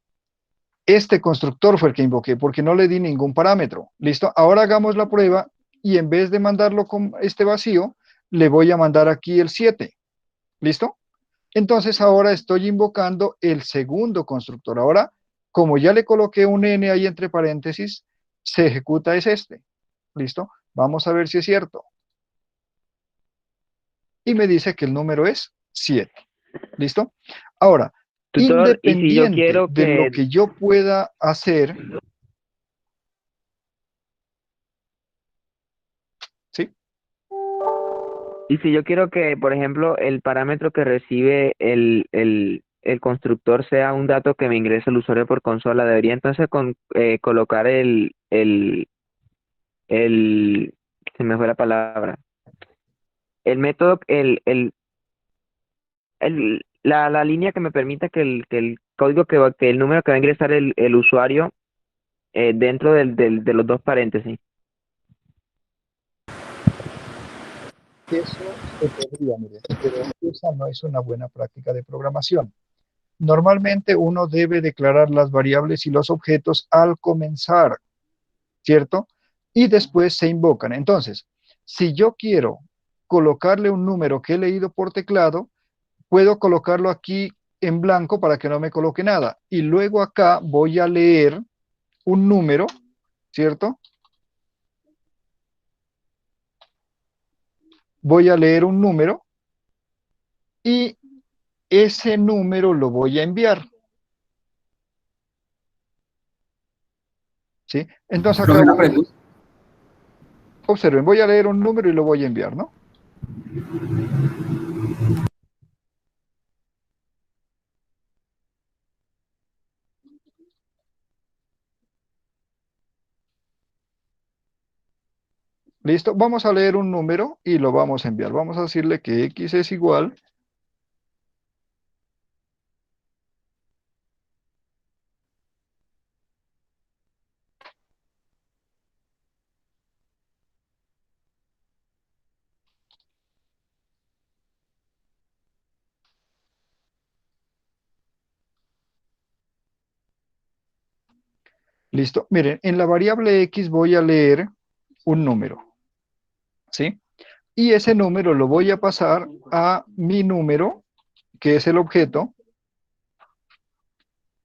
Este constructor fue el que invoqué porque no le di ningún parámetro. ¿Listo? Ahora hagamos la prueba y en vez de mandarlo con este vacío, le voy a mandar aquí el 7. ¿Listo? Entonces ahora estoy invocando el segundo constructor. Ahora, como ya le coloqué un n ahí entre paréntesis, se ejecuta es este. ¿Listo? Vamos a ver si es cierto. Y me dice que el número es 7. ¿Listo? Ahora, Tutor, y si yo independiente quiero de lo que, que yo pueda hacer, ¿sí? y si yo quiero que, por ejemplo, el parámetro que recibe el constructor sea un dato que me ingrese el usuario por consola, debería entonces colocar el, se me fue la palabra, el método, la línea que me permita que el código que el número que va a ingresar el usuario dentro de los dos paréntesis. Eso se podría, mire, pero esa no es una buena práctica de programación. Normalmente uno debe declarar las variables y los objetos al comenzar, ¿cierto? Y después se invocan. Entonces, si yo quiero colocarle un número que he leído por teclado, puedo colocarlo aquí en blanco para que no me coloque nada. Y luego acá voy a leer un número, ¿cierto? Voy a leer un número y ese número lo voy a enviar, ¿sí? Entonces acá Profe, una pregunta. observen, voy a leer un número y lo voy a enviar, ¿no? Listo, vamos a leer un número y lo vamos a enviar. Vamos a decirle que x es igual. Listo, miren, en la variable x voy a leer un número, ¿sí? Y ese número lo voy a pasar a mi número, que es el objeto,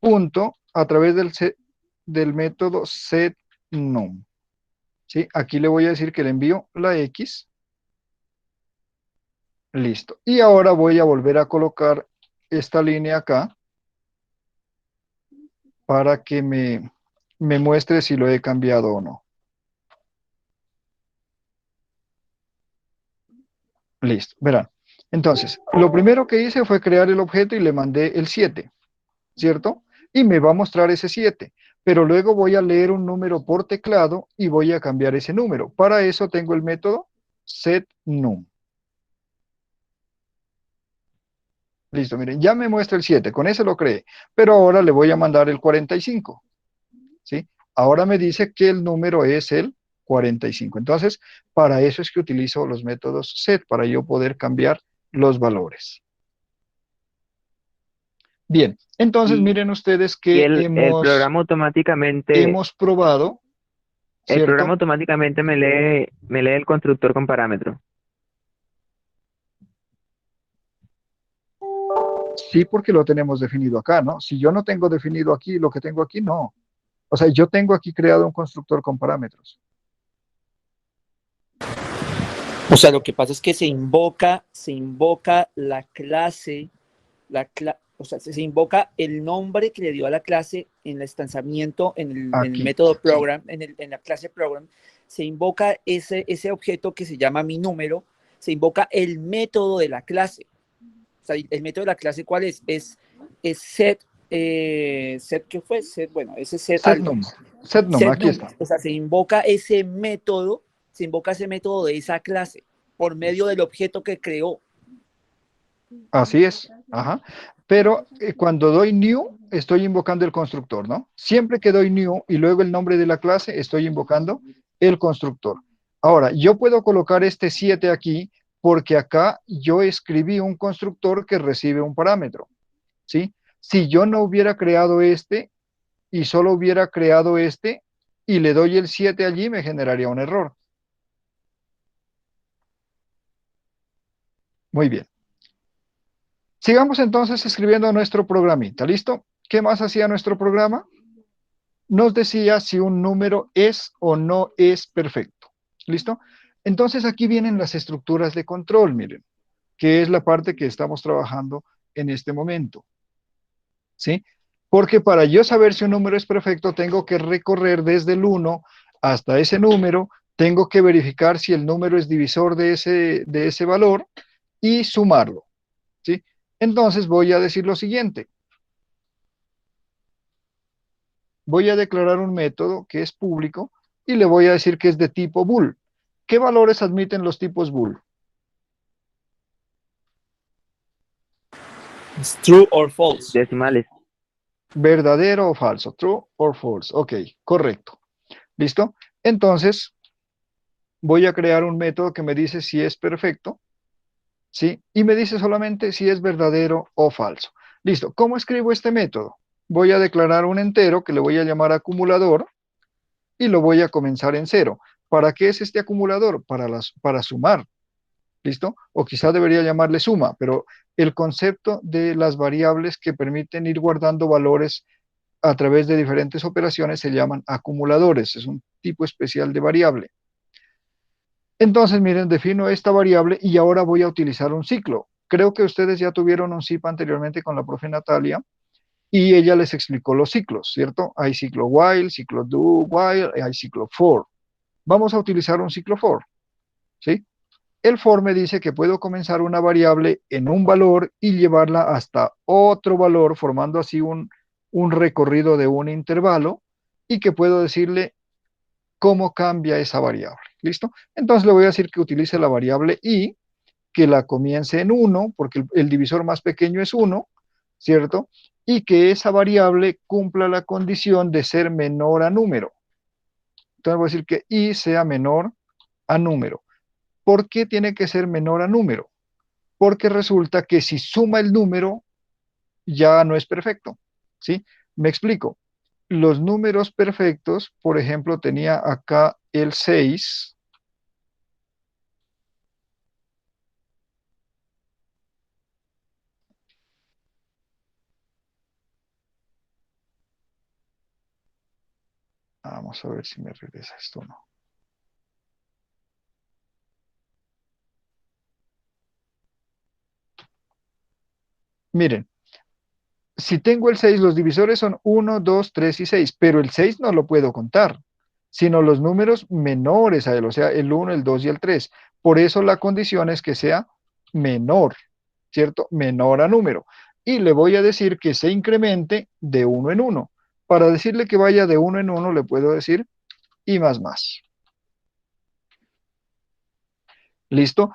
punto, a través del método setNum, ¿sí? Aquí le voy a decir que le envío la x. Listo. Y ahora voy a volver a colocar esta línea acá para que me muestre si lo he cambiado o no. Listo, verán. Entonces, lo primero que hice fue crear el objeto y le mandé el 7, ¿cierto? Y me va a mostrar ese 7, pero luego voy a leer un número por teclado y voy a cambiar ese número. Para eso tengo el método setNum. Listo, miren, ya me muestra el 7, con ese lo creé, pero ahora le voy a mandar el 45, ¿sí? Ahora me dice que el número es el 45. Entonces, para eso es que utilizo los métodos set, para yo poder cambiar los valores. Bien, entonces Y, miren ustedes y que el programa automáticamente, hemos probado, el programa ¿cierto? automáticamente me lee el constructor con parámetro. Sí, porque lo tenemos definido acá, ¿no? Si yo no tengo definido aquí, lo que tengo aquí, no. O sea, yo tengo aquí creado un constructor con parámetros. O sea, lo que pasa es que se invoca la clase, o sea, se invoca el nombre que le dio a la clase en el instanciamiento, en el Aquí. método program, en la clase program, se invoca ese objeto que se llama mi número, se invoca el método de la clase. O sea, el método de la clase, ¿cuál es? Es set, set, ¿qué fue? Set, bueno, ese set algo. Setnum. Setnum, aquí Setnum, está. o sea, se invoca ese método de esa clase por medio del objeto que creó. Así es. Ajá. Pero cuando doy new, estoy invocando el constructor, ¿no? Siempre que doy new y luego el nombre de la clase, estoy invocando el constructor. Ahora, yo puedo colocar este 7 aquí porque acá yo escribí un constructor que recibe un parámetro, ¿sí? Si yo no hubiera creado este y solo hubiera creado este y le doy el 7 allí, me generaría un error. Muy bien. Sigamos entonces escribiendo nuestro programita, ¿listo? ¿Qué más hacía nuestro programa? Nos decía si un número es o no es perfecto, ¿listo? Entonces aquí vienen las estructuras de control, miren, que es la parte que estamos trabajando en este momento, ¿sí? Porque para yo saber si un número es perfecto, tengo que recorrer desde el 1 hasta ese número, tengo que verificar si el número es divisor de ese valor y sumarlo, ¿sí? Entonces voy a decir lo siguiente. Voy a declarar un método que es público y le voy a decir que es de tipo bool. ¿Qué valores admiten los tipos bool? ¿Es true or false? Decimales. ¿Verdadero o falso? True or false. Ok, correcto. ¿Listo? Entonces, voy a crear un método que me dice si es perfecto, ¿sí? Y me dice solamente si es verdadero o falso. Listo. ¿Cómo escribo este método? Voy a declarar un entero que le voy a llamar acumulador y lo voy a comenzar en cero. ¿Para qué es este acumulador? Para sumar. ¿Listo? O quizá debería llamarle suma, pero el concepto de las variables que permiten ir guardando valores a través de diferentes operaciones se llaman acumuladores. Es un tipo especial de variable. Entonces, miren, defino esta variable y ahora voy a utilizar un ciclo. Creo que ustedes ya tuvieron un CIP anteriormente con la profe Natalia y ella les explicó los ciclos, ¿cierto? Hay ciclo while, ciclo do while, hay ciclo for. Vamos a utilizar un ciclo for, ¿sí? El for me dice que puedo comenzar una variable en un valor y llevarla hasta otro valor, formando así un recorrido de un intervalo y que puedo decirle cómo cambia esa variable. ¿Listo? Entonces le voy a decir que utilice la variable i, que la comience en 1, porque el divisor más pequeño es 1, ¿cierto? Y que esa variable cumpla la condición de ser menor a número. Entonces voy a decir que i sea menor a número. ¿Por qué tiene que ser menor a número? Porque resulta que si suma el número, ya no es perfecto, ¿sí? Me explico. Los números perfectos, por ejemplo, tenía acá el 6. Vamos a ver si me regresa esto o no. Miren, si tengo el 6, los divisores son 1, 2, 3 y 6, pero el 6 no lo puedo contar, sino los números menores a él, o sea, el 1, el 2 y el 3. Por eso la condición es que sea menor, ¿cierto? Menor a número. Y le voy a decir que se incremente de 1 en 1. Para decirle que vaya de 1 en 1, le puedo decir y más más. ¿Listo?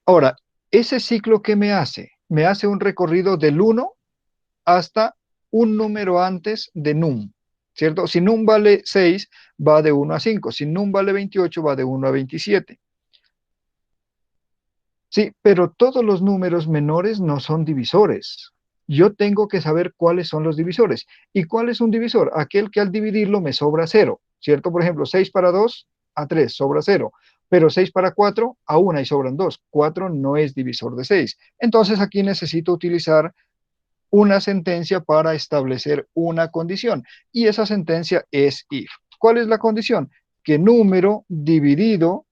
Ahora, ese ciclo que me hace? Me hace un recorrido del 1 hasta un número antes de num. ¿cierto? Si num vale 6, va de 1 a 5. Si num vale 28, va de 1 a 27. Sí, pero todos los números menores no son divisores. Yo tengo que saber cuáles son los divisores. ¿Y cuál es un divisor? Aquel que al dividirlo me sobra 0, ¿cierto? Por ejemplo, 6 para 2 a 3 sobra 0, pero 6 para 4 a 1 y sobran 2. 4 no es divisor de 6. Entonces aquí necesito utilizar una sentencia para establecer una condición. Y esa sentencia es if. ¿Cuál es la condición? Que número dividido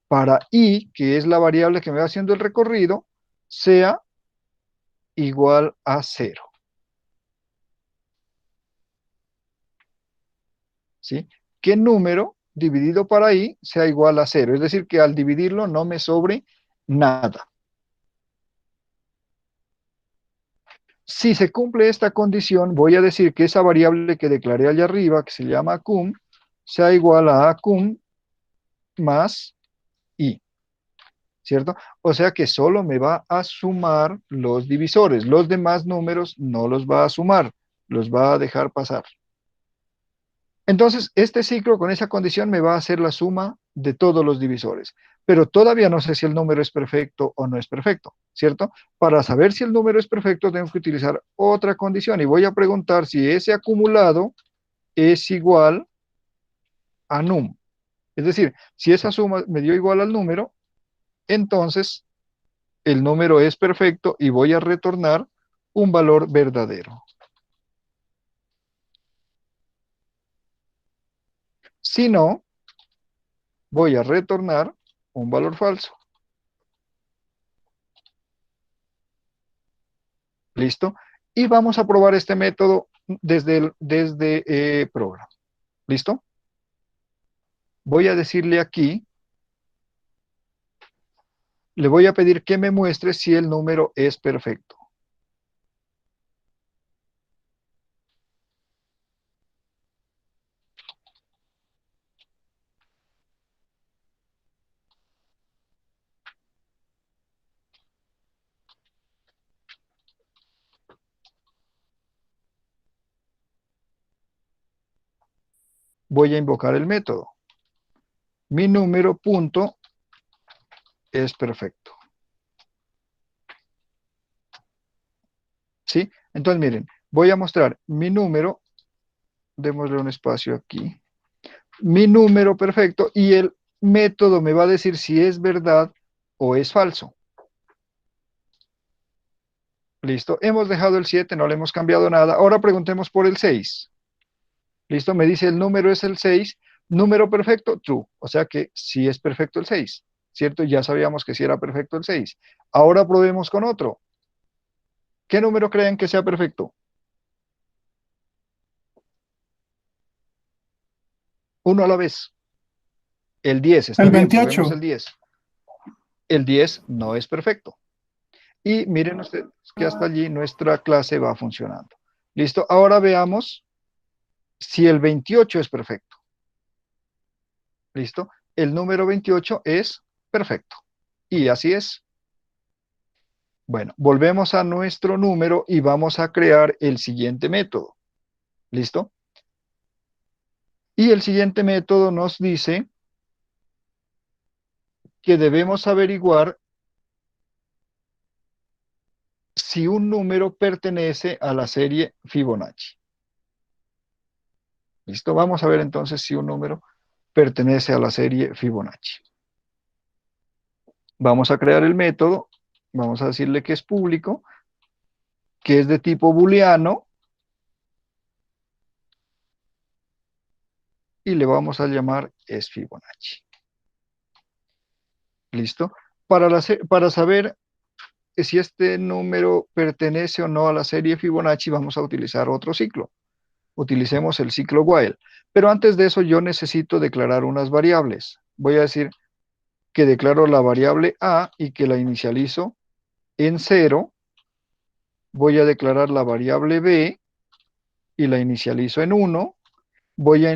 para i, que es la variable que me va haciendo el recorrido, sea igual a 0. ¿Sí? Que número dividido para i sea igual a 0. Es decir, que al dividirlo no me sobre nada. Si se cumple esta condición, voy a decir que esa variable que declaré allá arriba, que se llama cum, sea igual a cum más i, ¿cierto? O sea que solo me va a sumar los divisores. Los demás números no los va a sumar, los va a dejar pasar. Entonces, este ciclo con esa condición me va a hacer la suma de todos los divisores. Pero todavía no sé si el número es perfecto o no es perfecto, ¿cierto? Para saber si el número es perfecto, tengo que utilizar otra condición y voy a preguntar si ese acumulado es igual a num. Es decir, si esa suma me dio igual al número, entonces el número es perfecto y voy a retornar un valor verdadero. Si no, voy a retornar un valor falso. ¿Listo? Y vamos a probar este método desde programa. ¿Listo? Voy a decirle aquí, le voy a pedir que me muestre si el número es perfecto. Voy a invocar el método. Mi número punto es perfecto. ¿Sí? Entonces, miren, voy a mostrar mi número, démosle un espacio aquí, mi número perfecto y el método me va a decir si es verdad o es falso. ¿Listo? Hemos dejado el 7, no le hemos cambiado nada. Ahora preguntemos por el 6. ¿Listo? Me dice el número es el 6, número perfecto, true. O sea que sí es perfecto el 6, ¿cierto? Ya sabíamos que sí era perfecto el 6. Ahora probemos con otro. ¿Qué número creen que sea perfecto? Uno a la vez. El 10, está El bien, probemos 28. el 10. El 10 no es perfecto. Y miren ustedes que hasta allí nuestra clase va funcionando. ¿Listo? Ahora veamos si el 28 es perfecto. ¿Listo? El número 28 es perfecto. Y así es. Bueno, volvemos a nuestro número y vamos a crear el siguiente método. ¿Listo? Y el siguiente método nos dice que debemos averiguar si un número pertenece a la serie Fibonacci. ¿Listo? Vamos a ver entonces si un número pertenece a la serie Fibonacci. Vamos a crear el método, vamos a decirle que es público, que es de tipo booleano, y le vamos a llamar es Fibonacci. ¿Listo? Para saber si este número pertenece o no a la serie Fibonacci, vamos a utilizar otro ciclo. Utilicemos el ciclo while. Pero antes de eso yo necesito declarar unas variables. Voy a decir que declaro la variable a y que la inicializo en 0. Voy a declarar la variable b y la inicializo en 1. Voy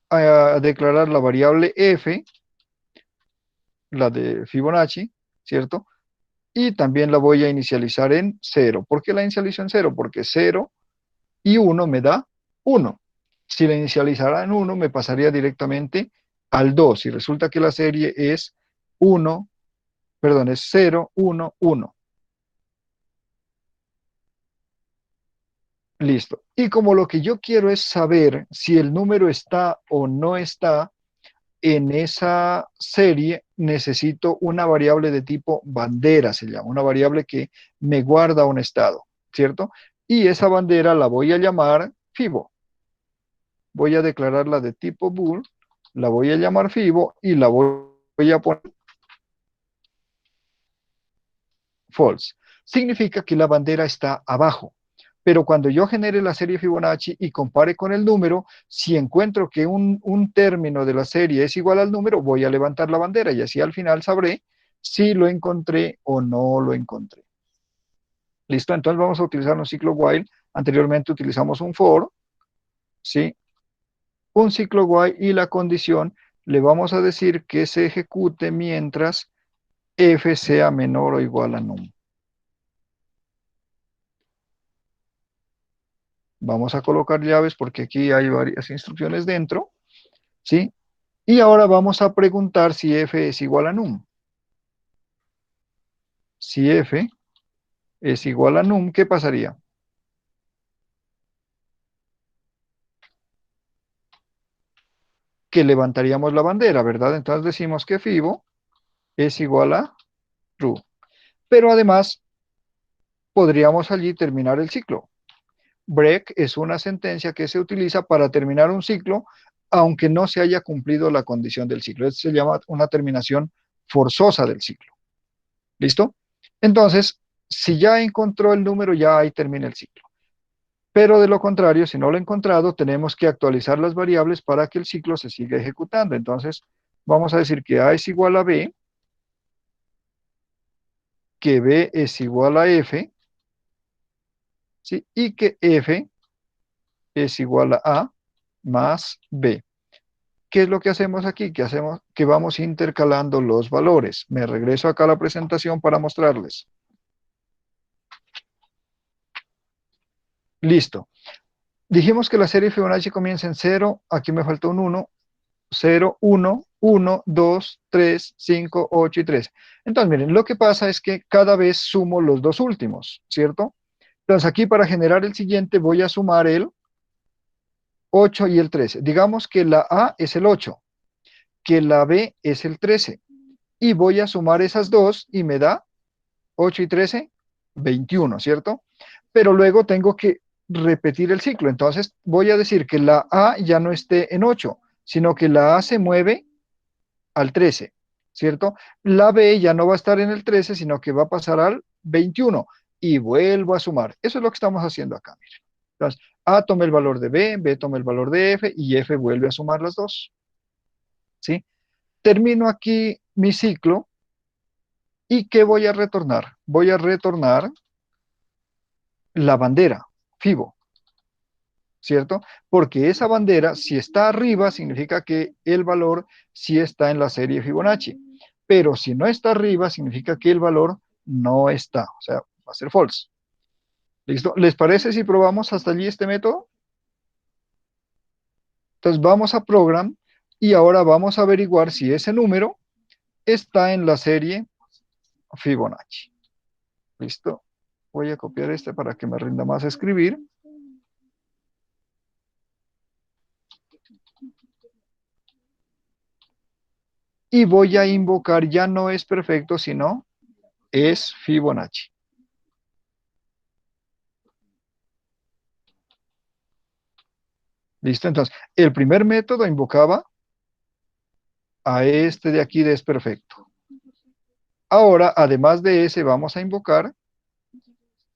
a declarar la variable f, la de Fibonacci, ¿cierto? Y también la voy a inicializar en 0. ¿Por qué la inicializo en 0? Porque 0 y 1 me da 1. Si la inicializara en 1, me pasaría directamente al 2. Y resulta que la serie es 1, perdón, es 0, 1, 1. Listo. Y como lo que yo quiero es saber si el número está o no está en esa serie, necesito una variable de tipo bandera, se llama, una variable que me guarda un estado, ¿cierto? Y esa bandera la voy a llamar Fibo. Voy a declararla de tipo bool, la voy a llamar Fibo y la voy a poner false. Significa que la bandera está abajo. Pero cuando yo genere la serie Fibonacci y compare con el número, si encuentro que un término de la serie es igual al número, voy a levantar la bandera y así al final sabré si lo encontré o no lo encontré. ¿Listo? Entonces vamos a utilizar un ciclo while. Anteriormente utilizamos un for, ¿sí? Un ciclo while y la condición le vamos a decir que se ejecute mientras f sea menor o igual a num. Vamos a colocar llaves porque aquí hay varias instrucciones dentro, ¿sí? Y ahora vamos a preguntar si f es igual a num. Si f es igual a num, ¿qué pasaría? Que levantaríamos la bandera, ¿verdad? Entonces decimos que fibo es igual a true. Pero además podríamos allí terminar el ciclo. Break es una sentencia que se utiliza para terminar un ciclo, aunque no se haya cumplido la condición del ciclo. Esto se llama una terminación forzosa del ciclo. ¿Listo? Entonces, si ya encontró el número, ya ahí termina el ciclo. Pero de lo contrario, si no lo he encontrado, tenemos que actualizar las variables para que el ciclo se siga ejecutando. Entonces, vamos a decir que A es igual a B, que B es igual a F, ¿sí? Y que F es igual a A más B. ¿Qué es lo que hacemos aquí? ¿Qué hacemos? Que vamos intercalando los valores. Me regreso acá a la presentación para mostrarles. Listo. Dijimos que la serie Fibonacci comienza en 0, aquí me faltó un 1, 0, 1, 1, 2, 3, 5, 8 y 13. Entonces, miren, lo que pasa es que cada vez sumo los dos últimos, ¿cierto? Entonces, aquí para generar el siguiente voy a sumar el 8 y el 13. Digamos que la A es el 8, que la B es el 13. Y voy a sumar esas dos y me da 8 y 13, 21, ¿cierto? Pero luego tengo que repetir el ciclo. Entonces voy a decir que la A ya no esté en 8, sino que la A se mueve al 13, ¿cierto? La B ya no va a estar en el 13, sino que va a pasar al 21 y vuelvo a sumar. Eso es lo que estamos haciendo acá, miren. Entonces, A toma el valor de B, B toma el valor de F y F vuelve a sumar las dos, ¿sí? Termino aquí mi ciclo y ¿qué voy a retornar? Voy a retornar la bandera, Fibo, ¿cierto? Porque esa bandera, si está arriba, significa que el valor sí está en la serie Fibonacci. Pero si no está arriba, significa que el valor no está. O sea, va a ser false. ¿Listo? ¿Les parece si probamos hasta allí este método? Entonces vamos a program y ahora vamos a averiguar si ese número está en la serie Fibonacci. ¿Listo? Voy a copiar este para que me rinda más escribir. Y voy a invocar, ya no es perfecto, sino es Fibonacci. ¿Listo? Entonces, el primer método invocaba a este de aquí de es perfecto. Ahora, además de ese, vamos a invocar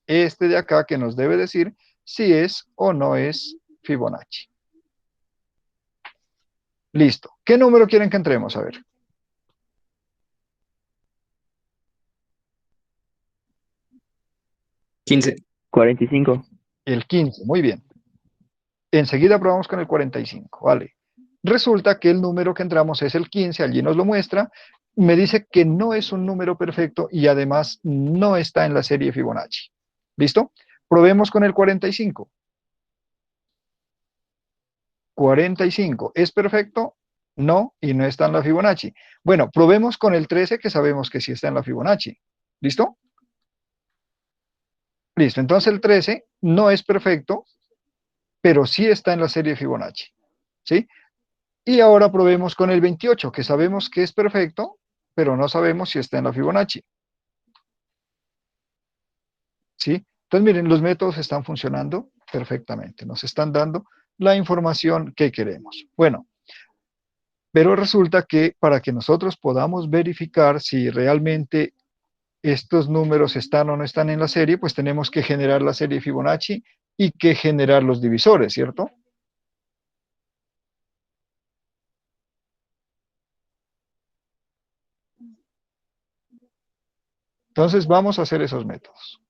este de acá que nos debe decir si es o no es Fibonacci. Listo. ¿Qué número quieren que entremos? A ver. 15. 45. El 15, muy bien. Enseguida probamos con el 45, ¿vale? Resulta que el número que entramos es el 15, allí nos lo muestra, me dice que no es un número perfecto y además no está en la serie Fibonacci. ¿Listo? Probemos con el 45. 45. ¿Es perfecto? No, y no está en la Fibonacci. Bueno, probemos con el 13, que sabemos que sí está en la Fibonacci. ¿Listo? Listo, entonces el 13 no es perfecto, pero sí está en la serie Fibonacci. ¿Sí? Y ahora probemos con el 28, que sabemos que es perfecto, pero no sabemos si está en la Fibonacci. ¿Sí? Entonces, miren, los métodos están funcionando perfectamente. Nos están dando la información que queremos. Bueno, pero resulta que para que nosotros podamos verificar si realmente estos números están o no están en la serie, pues tenemos que generar la serie Fibonacci y que generar los divisores, ¿cierto? Entonces vamos a hacer esos métodos.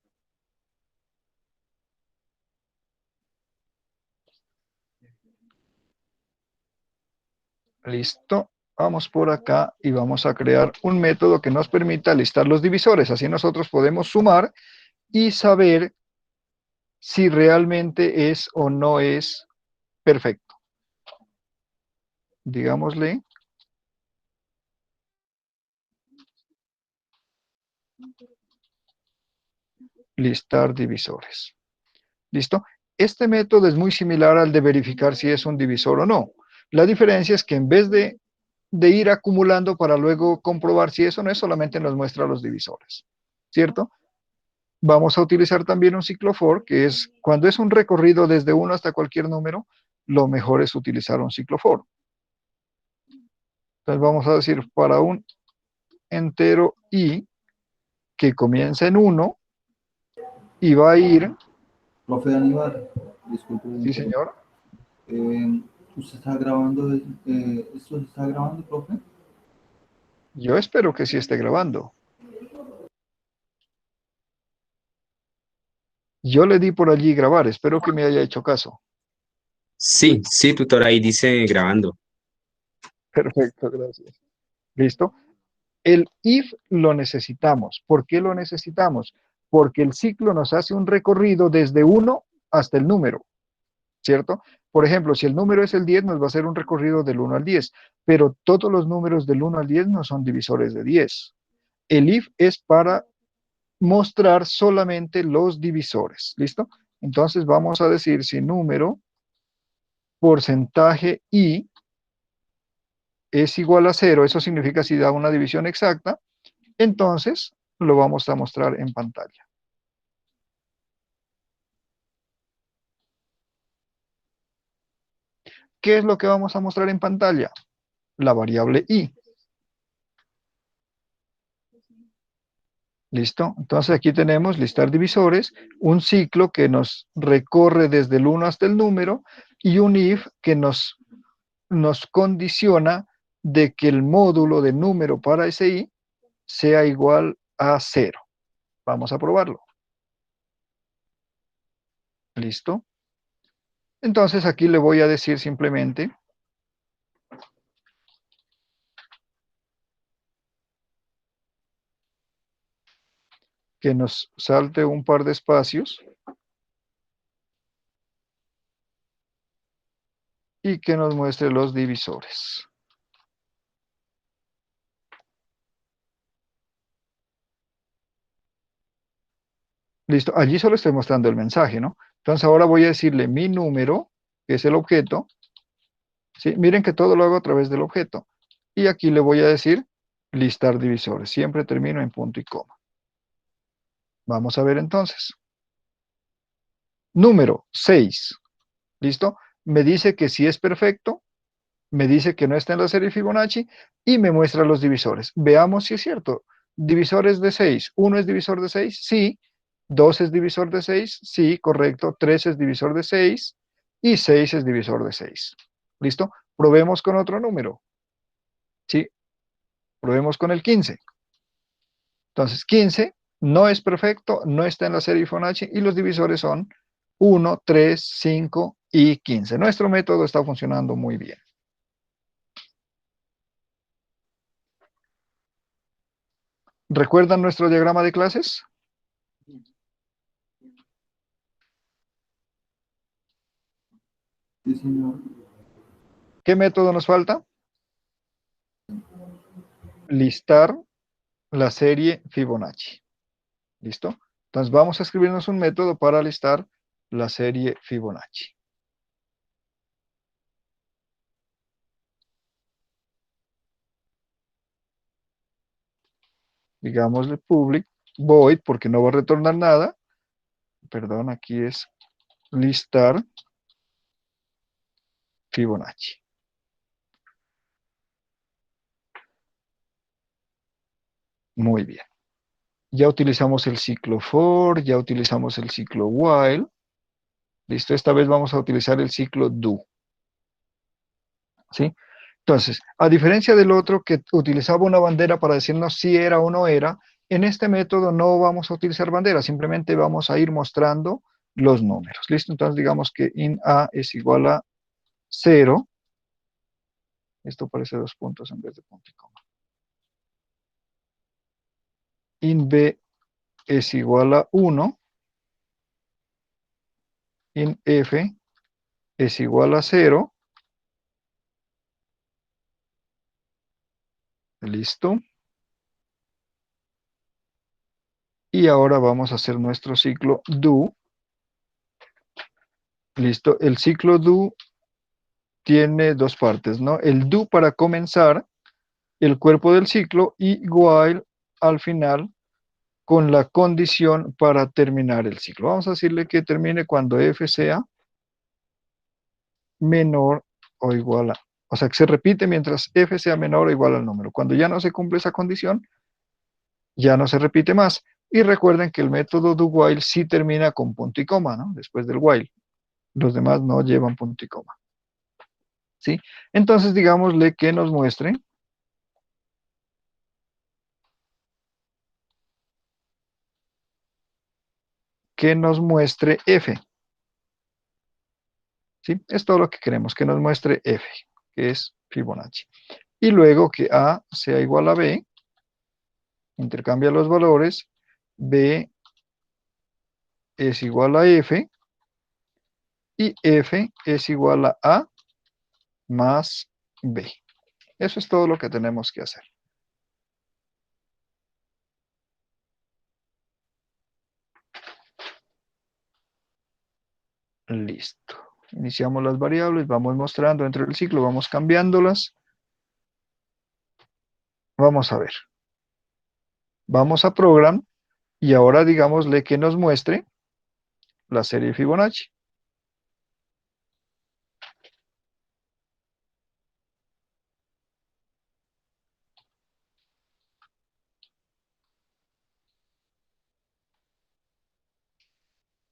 Listo. Vamos por acá y vamos a crear un método que nos permita listar los divisores. Así nosotros podemos sumar y saber si realmente es o no es perfecto. Digámosle listar divisores. ¿Listo? Este método es muy similar al de verificar si es un divisor o no. La diferencia es que en vez de ir acumulando para luego comprobar si eso no es, solamente nos muestra los divisores. ¿Cierto? Vamos a utilizar también un ciclo for, que es cuando es un recorrido desde 1 hasta cualquier número, lo mejor es utilizar un ciclo for. Entonces vamos a decir para un entero i que comienza en 1 y va a ir. Profe Aníbal, disculpe. Sí, señor. ¿Usted está grabando? ¿Esto se está grabando, profe? Yo espero que sí esté grabando. Yo le di por allí grabar, espero que me haya hecho caso. Sí, sí, tutor, ahí dice grabando. Perfecto, gracias. ¿Listo? El if lo necesitamos. ¿Por qué lo necesitamos? Porque el ciclo nos hace un recorrido desde 1 hasta el número, ¿cierto? Por ejemplo, si el número es el 10, nos va a hacer un recorrido del 1 al 10, pero todos los números del 1 al 10 no son divisores de 10. El if es para mostrar solamente los divisores, ¿listo? Entonces vamos a decir si número porcentaje i es igual a 0, eso significa si da una división exacta, entonces lo vamos a mostrar en pantalla. ¿Qué es lo que vamos a mostrar en pantalla? La variable i. ¿Listo? Entonces aquí tenemos listar divisores, un ciclo que nos recorre desde el 1 hasta el número y un if que nos condiciona de que el módulo de número para ese i sea igual a 0. Vamos a probarlo. ¿Listo? Entonces aquí le voy a decir simplemente que nos salte un par de espacios y que nos muestre los divisores. Listo, allí solo estoy mostrando el mensaje, ¿no? Entonces ahora voy a decirle mi número, que es el objeto. ¿Sí? Miren que todo lo hago a través del objeto. Y aquí le voy a decir listar divisores. Siempre termino en punto y coma. Vamos a ver entonces. Número 6. ¿Listo? Me dice que sí es perfecto, me dice que no está en la serie Fibonacci y me muestra los divisores. Veamos si es cierto. Divisores de 6. ¿1 es divisor de 6? Sí. 2 es divisor de 6. Sí, correcto. 3 es divisor de 6 y 6 es divisor de 6. ¿Listo? Probemos con otro número. Sí. Probemos con el 15. Entonces, 15 no es perfecto, no está en la serie Fibonacci y los divisores son 1, 3, 5 y 15. Nuestro método está funcionando muy bien. ¿Recuerdan nuestro diagrama de clases? Sí, señor. ¿Qué método nos falta? Listar la serie Fibonacci. ¿Listo? Entonces vamos a escribirnos un método para listar la serie Fibonacci. Digámosle public void porque no va a retornar nada. Perdón, aquí es listar Fibonacci. Muy bien. Ya utilizamos el ciclo for, ya utilizamos el ciclo while. Listo, esta vez vamos a utilizar el ciclo do. ¿Sí? Entonces, a diferencia del otro que utilizaba una bandera para decirnos si era o no era, en este método no vamos a utilizar bandera, simplemente vamos a ir mostrando los números. ¿Listo? Entonces digamos que in A es igual a 0. Esto parece 2 puntos en vez de punto y coma. In B es igual a 1. In F es igual a 0. Listo. Y ahora vamos a hacer nuestro ciclo do. Listo. El ciclo do tiene dos partes, ¿no? El do para comenzar el cuerpo del ciclo y while al final con la condición para terminar el ciclo. Vamos a decirle que termine cuando f sea menor o igual a, o sea, que se repite mientras f sea menor o igual al número. Cuando ya no se cumple esa condición, ya no se repite más. Y recuerden que el método do while sí termina con punto y coma, ¿no? Después del while. Los demás no llevan punto y coma. ¿Sí? Entonces, digámosle que nos muestre f. ¿Sí? Es todo lo que queremos, que nos muestre f, que es Fibonacci. Y luego que a sea igual a b, intercambia los valores, b es igual a f, y f es igual a más b. Eso es todo lo que tenemos que hacer. Listo. Iniciamos las variables, vamos mostrando dentro del ciclo, vamos cambiándolas. Vamos a ver. Vamos a program y ahora digámosle que nos muestre la serie Fibonacci.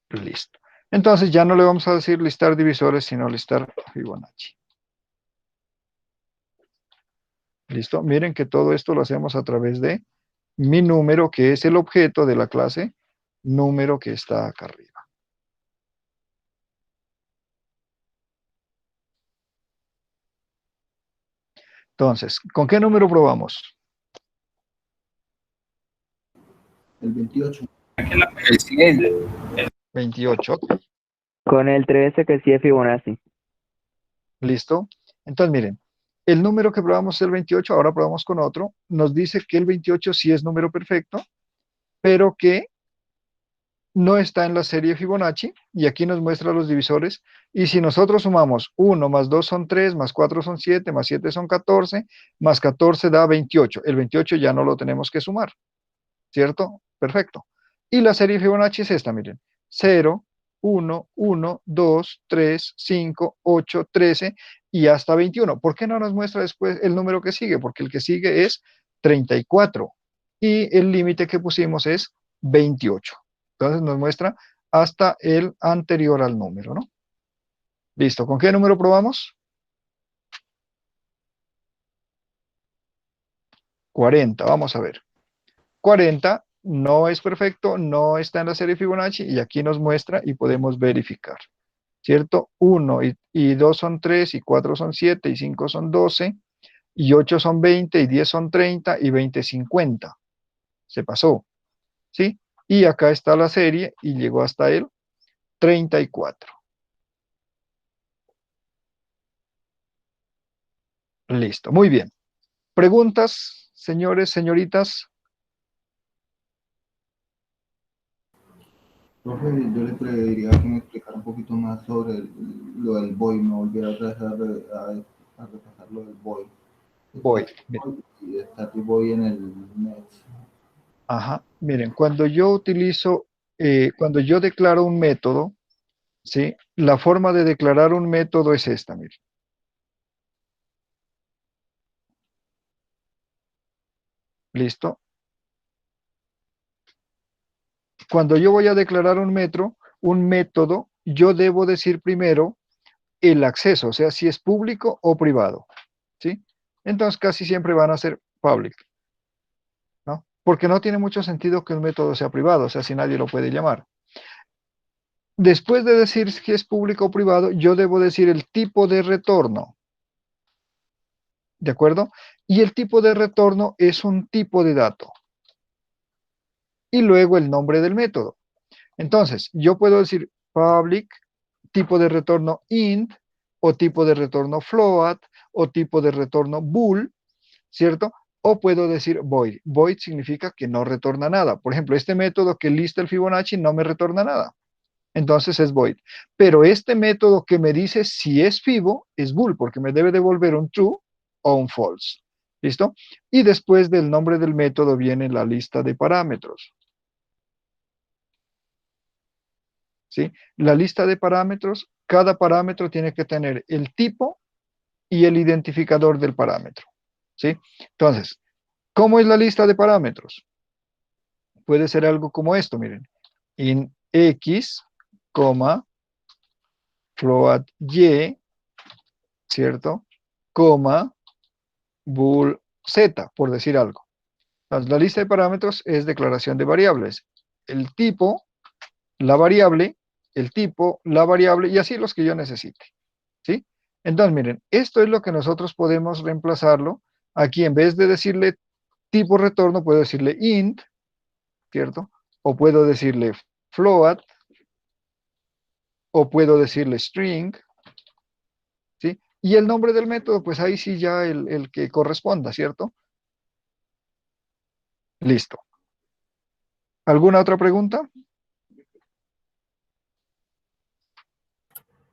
Listo. Entonces ya no le vamos a decir listar divisores, sino listar Fibonacci. ¿Listo? Miren que todo esto lo hacemos a través de mi número, que es el objeto de la clase número que está acá arriba. Entonces, ¿con qué número probamos? El 28. El 100. 28. Con el 13 que sí es Fibonacci. ¿Listo? Entonces, miren, el número que probamos es el 28, ahora probamos con otro. Nos dice que el 28 sí es número perfecto, pero que no está en la serie Fibonacci, y aquí nos muestra los divisores, y si nosotros sumamos 1 más 2 son 3, más 4 son 7, más 7 son 14, más 14 da 28. El 28 ya no lo tenemos que sumar, ¿cierto? Perfecto. Y la serie Fibonacci es esta, miren, 0, 1, 1, 2, 3, 5, 8, 13 y hasta 21. ¿Por qué no nos muestra después el número que sigue? Porque el que sigue es 34 y el límite que pusimos es 28. Entonces nos muestra hasta el anterior al número, ¿no? Listo. ¿Con qué número probamos? 40. Vamos a ver. 40 no es perfecto, no está en la serie Fibonacci y aquí nos muestra y podemos verificar, ¿cierto? 1 y 2 son 3 y 4 son 7 y 5 son 12 y 8 son 20 y 10 son 30 y 20 50. Se pasó, ¿sí? Y acá está la serie y llegó hasta el 34. Listo, muy bien. ¿Preguntas, señores, señoritas? Profe, yo le pediría que me explicara un poquito más sobre lo del void, no volviera otra vez a repasar lo del void. Voy. Y static void en el net. Ajá. Miren, cuando yo utilizo, cuando yo declaro un método, ¿sí? La forma de declarar un método es esta, miren. ¿Listo? Cuando yo voy a declarar un método, yo debo decir primero el acceso, o sea, si es público o privado, ¿sí? Entonces casi siempre van a ser public, ¿no? Porque no tiene mucho sentido que un método sea privado, o sea, si nadie lo puede llamar. Después de decir si es público o privado, yo debo decir el tipo de retorno, ¿de acuerdo? Y el tipo de retorno es un tipo de dato. Y luego el nombre del método. Entonces, yo puedo decir public, tipo de retorno int, o tipo de retorno float, o tipo de retorno bool, ¿cierto? O puedo decir void. Void significa que no retorna nada. Por ejemplo, este método que lista el Fibonacci no me retorna nada. Entonces es void. Pero este método que me dice si es Fibo es bool, porque me debe devolver un true o un false. ¿Listo? Y después del nombre del método viene la lista de parámetros. ¿Sí? La lista de parámetros, cada parámetro tiene que tener el tipo y el identificador del parámetro. ¿Sí? Entonces, ¿cómo es la lista de parámetros? Puede ser algo como esto, miren. In X, float Y, ¿cierto? Coma, bool Z, por decir algo. Entonces, la lista de parámetros es declaración de variables. El tipo, la variable, el tipo, la variable y así los que yo necesite. ¿Sí? Entonces, miren, esto es lo que nosotros podemos reemplazarlo. Aquí, en vez de decirle tipo retorno, puedo decirle int, ¿cierto? O puedo decirle float, o puedo decirle string, ¿sí? Y el nombre del método, pues ahí sí ya el que corresponda, ¿cierto? Listo. ¿Alguna otra pregunta?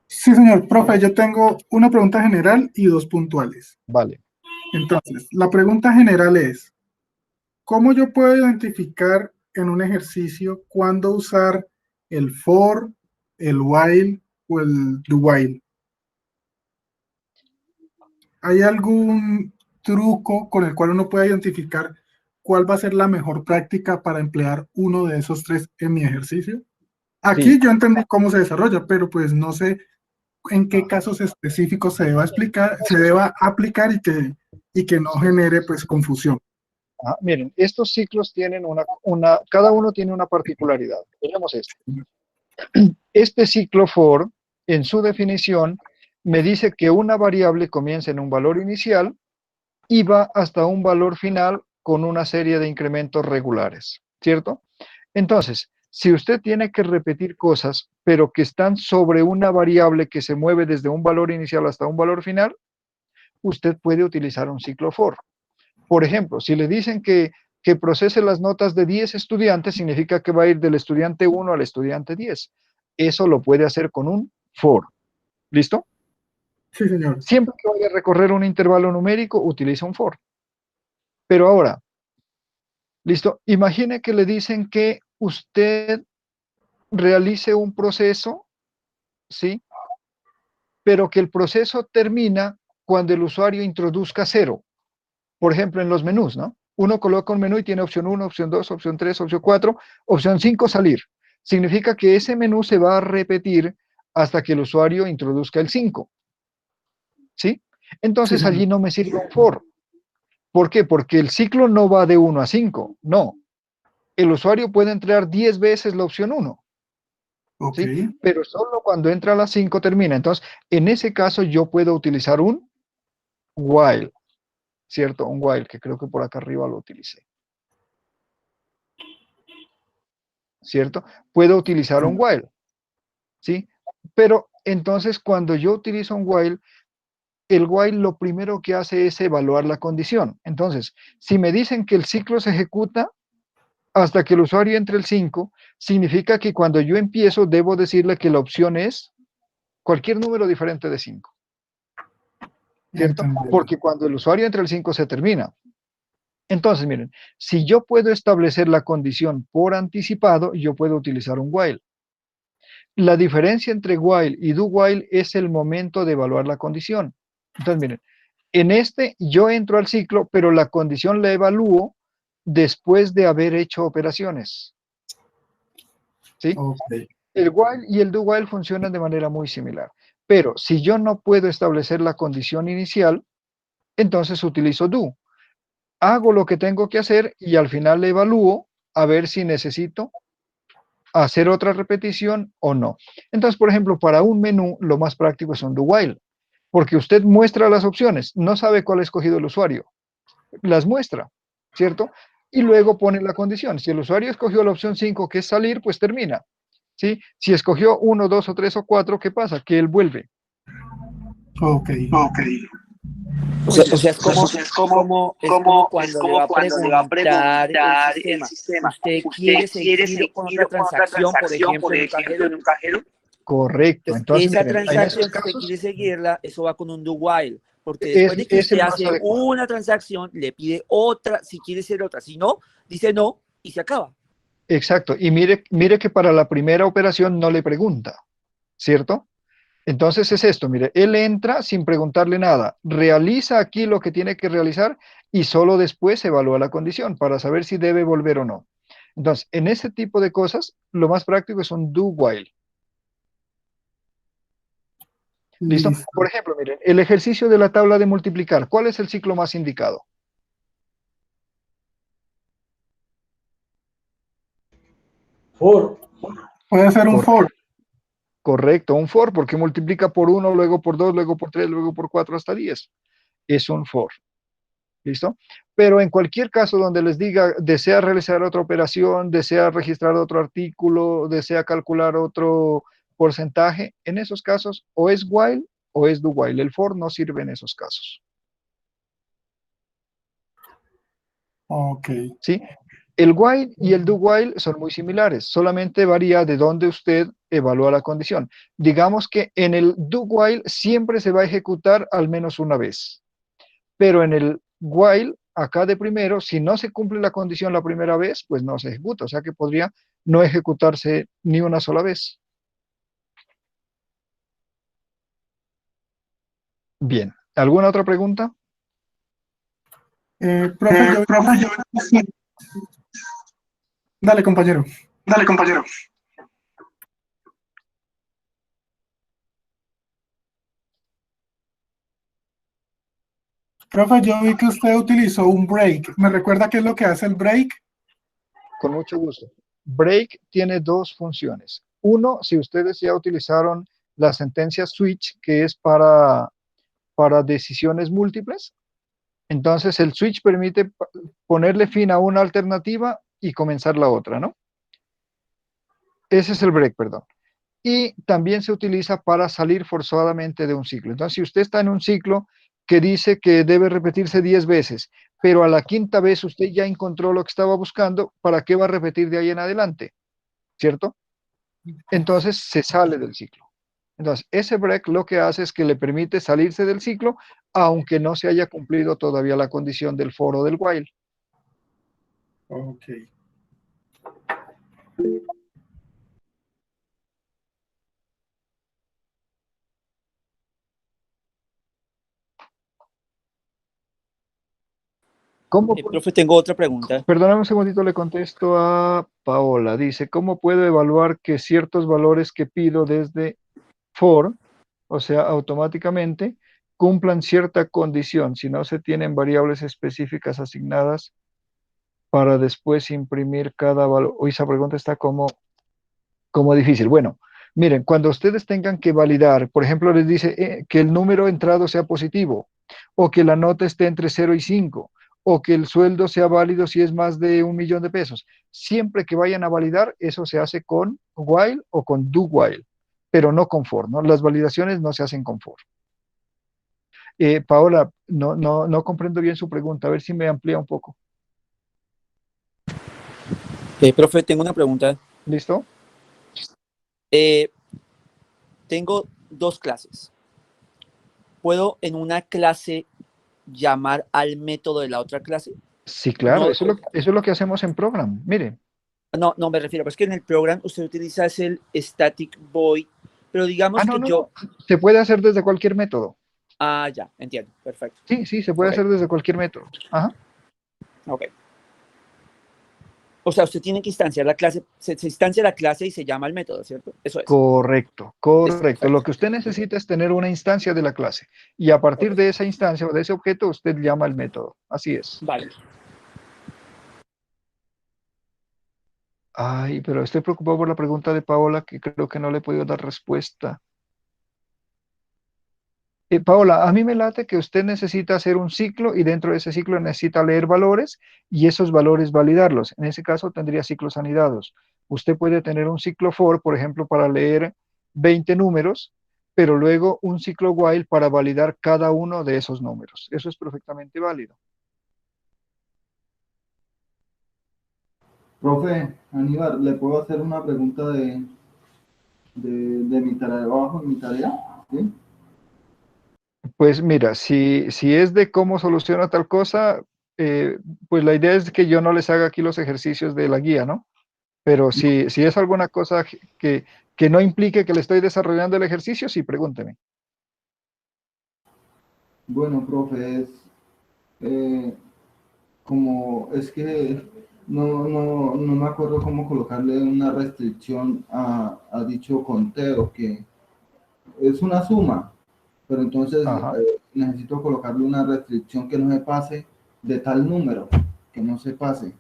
Sí, señor. Profe, yo tengo una pregunta general y dos puntuales. Vale. Entonces, la pregunta general es, ¿cómo yo puedo identificar en un ejercicio cuándo usar el for, el while o el do while? ¿Hay algún truco con el cual uno pueda identificar cuál va a ser la mejor práctica para emplear uno de esos tres en mi ejercicio? Aquí Sí. yo entendí cómo se desarrolla, pero pues no sé en qué casos específicos se deba explicar, se deba aplicar y que no genere pues confusión. Miren, estos ciclos tienen cada uno tiene una particularidad. Tenemos esto. Este ciclo for, en su definición, me dice que una variable comienza en un valor inicial y va hasta un valor final con una serie de incrementos regulares, ¿cierto? Entonces, si usted tiene que repetir cosas, pero que están sobre una variable que se mueve desde un valor inicial hasta un valor final, usted puede utilizar un ciclo for. Por ejemplo, si le dicen que procese las notas de 10 estudiantes, significa que va a ir del estudiante 1 al estudiante 10. Eso lo puede hacer con un for. ¿Listo? Sí, señor. Siempre que vaya a recorrer un intervalo numérico, utiliza un for. Pero ahora, listo, imagine que le dicen que usted realice un proceso, ¿sí? Pero que el proceso termina cuando el usuario introduzca 0. Por ejemplo, en los menús, ¿no? Uno coloca un menú y tiene opción 1, opción 2, opción 3, opción 4, opción 5, salir. Significa que ese menú se va a repetir hasta que el usuario introduzca el 5. ¿Sí? Sí, Entonces señor. allí no me sirve un for. ¿Por qué? Porque el ciclo no va de 1 a 5. No. El usuario puede entrar 10 veces la opción 1. Ok. ¿Sí? Pero solo cuando entra a las 5 termina. Entonces, en ese caso yo puedo utilizar un while, ¿cierto? Un while, que creo que por acá arriba lo utilicé, ¿cierto? Puedo utilizar un while, ¿sí? Pero entonces cuando yo utilizo un while, el while lo primero que hace es evaluar la condición. Entonces, si me dicen que el ciclo se ejecuta hasta que el usuario entre el 5, significa que cuando yo empiezo debo decirle que la opción es cualquier número diferente de 5, ¿cierto? Entendido. Porque cuando el usuario entre el 5 se termina. Entonces, miren, si yo puedo establecer la condición por anticipado, yo puedo utilizar un while. La diferencia entre while y do while es el momento de evaluar la condición. Entonces, miren, en este yo entro al ciclo, pero la condición la evalúo después de haber hecho operaciones. ¿Sí? Ok. El while y el do while funcionan de manera muy similar. Pero si yo no puedo establecer la condición inicial, entonces utilizo do. Hago lo que tengo que hacer y al final le evalúo a ver si necesito hacer otra repetición o no. Entonces, por ejemplo, para un menú, lo más práctico es un do while, porque usted muestra las opciones, no sabe cuál ha escogido el usuario, las muestra, ¿cierto? Y luego pone la condición. Si el usuario escogió la opción 5, que es salir, pues termina. ¿Sí? Si escogió 1, 2 o 3 o 4, ¿qué pasa? Que él vuelve. Ok. O sea, es como cuando le va a preguntar el sistema, ¿usted quiere seguir con otra transacción, por ejemplo, en un cajero? Correcto. Entonces, Entonces, esa miren, en esos transacción, si usted casos, quiere seguirla, eso va con un do while, porque es, después de que es el usted más hace adecuado. una transacción, le pide otra, si quiere ser otra. Si no, dice no y se acaba. Exacto. Y mire que para la primera operación no le pregunta, ¿cierto? Entonces es esto, mire, él entra sin preguntarle nada, realiza aquí lo que tiene que realizar y solo después evalúa la condición para saber si debe volver o no. Entonces, en ese tipo de cosas, lo más práctico es un do while. ¿Listo? Listo. Por ejemplo, miren, el ejercicio de la tabla de multiplicar, ¿cuál es el ciclo más indicado? Puede ser un for. Correcto, un for, porque multiplica por 1, luego por 2, luego por 3, luego por 4 hasta 10. Es un for. ¿Listo? Pero en cualquier caso donde les diga, desea realizar otra operación, desea registrar otro artículo, desea calcular otro porcentaje, en esos casos o es while o es do while. El for no sirve en esos casos. Ok. ¿Sí? El while y el do while son muy similares, solamente varía de dónde usted evalúa la condición. Digamos que en el do while siempre se va a ejecutar al menos una vez, pero en el while, acá de primero, si no se cumple la condición la primera vez, pues no se ejecuta, o sea que podría no ejecutarse ni una sola vez. Bien, ¿alguna otra pregunta? Profe, Dale, compañero. Profe, yo vi que usted utilizó un break. ¿Me recuerda qué es lo que hace el break? Con mucho gusto. Break tiene dos funciones. Uno, si ustedes ya utilizaron la sentencia switch, que es para decisiones múltiples, entonces el switch permite ponerle fin a una alternativa y comenzar la otra, ¿no? Ese es el break, perdón. Y también se utiliza para salir forzadamente de un ciclo. Entonces, si usted está en un ciclo que dice que debe repetirse 10 veces, pero a la quinta vez usted ya encontró lo que estaba buscando, ¿para qué va a repetir de ahí en adelante? ¿Cierto? Entonces se sale del ciclo. Entonces, ese break lo que hace es que le permite salirse del ciclo, aunque no se haya cumplido todavía la condición del for o del while. Ok. ¿Cómo? Profe, tengo otra pregunta. Perdóname un segundito, le contesto a Paola. Dice, ¿cómo puedo evaluar que ciertos valores que pido desde for, o sea, automáticamente, cumplan cierta condición si no se tienen variables específicas asignadas para después imprimir cada valor? Uy, esa pregunta está como difícil. Bueno, miren, cuando ustedes tengan que validar, por ejemplo, les dice que el número entrado sea positivo, o que la nota esté entre 0 y 5, o que el sueldo sea válido si es más de 1 millón de pesos. Siempre que vayan a validar, eso se hace con while o con do while, pero no con for, ¿no? Las validaciones no se hacen con for. Paola, no comprendo bien su pregunta, a ver si me amplía un poco. Profe, tengo una pregunta. ¿Listo? Eh, tengo dos clases. ¿Puedo en una clase llamar al método de la otra clase? Sí, claro, No, eso es lo que hacemos en Program. Mire, no me refiero, pues que en el program usted utiliza es el static void, pero digamos que yo, no, se puede hacer desde cualquier método. ya, entiendo, perfecto. Sí, se puede Ok, hacer desde cualquier método. Ajá. ok. O sea, usted tiene que instanciar la clase, se instancia la clase y se llama el método, ¿cierto? Eso es. Correcto, Listo, correcto. Lo perfecto. que usted necesita es tener una instancia de la clase y a partir Ok, de esa instancia o de ese objeto usted llama el método. Así es. vale. Ay, pero estoy preocupado por la pregunta de Paola que creo que no le he podido dar respuesta. Paola, a mí me late que usted necesita hacer un ciclo y dentro de ese ciclo necesita leer valores y esos valores validarlos. En ese caso tendría ciclos anidados. Usted puede tener un ciclo for, por ejemplo, para leer 20 números, pero luego un ciclo while para validar cada uno de esos números. Eso es perfectamente válido. Profe, Aníbal, ¿le puedo hacer una pregunta de mi tarea de abajo, de mi tarea? ¿Sí? Pues mira, si es de cómo soluciona tal cosa, eh, pues la idea es que yo no les haga aquí los ejercicios de la guía, ¿no? Pero si es alguna cosa que no implique que le estoy desarrollando el ejercicio, sí, pregúnteme. Bueno, profe, eh, como es que no me acuerdo cómo colocarle una restricción a dicho conteo, que es una suma, pero entonces Ajá, necesito colocarle una restricción que no se pase de tal número, que no se pase.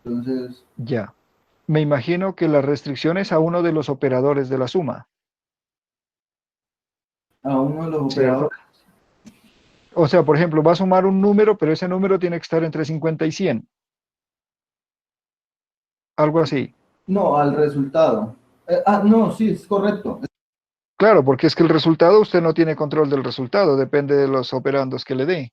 Entonces, ya. Me imagino que la restricción es a uno de los operadores de la suma, a uno de los ¿cierto? operadores, O sea, por ejemplo, va a sumar un número, pero ese número tiene que estar entre 50 y 100, algo así. no, al resultado. No, sí, es correcto. Claro, porque es que el resultado, usted no tiene control del resultado, depende de los operandos que le dé.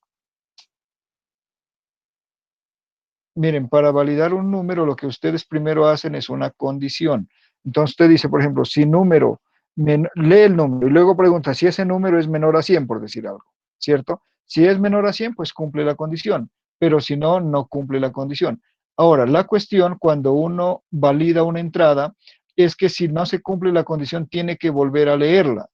Miren, para validar un número, lo que ustedes primero hacen es una condición. Entonces usted dice, por ejemplo, si número, lee el número y luego pregunta si ese número es menor a 100, por decir algo, ¿cierto? Si es menor a 100, pues cumple la condición, pero si no, no cumple la condición. Ahora, la cuestión cuando uno valida una entrada es que si no se cumple la condición, tiene que volver a leerla.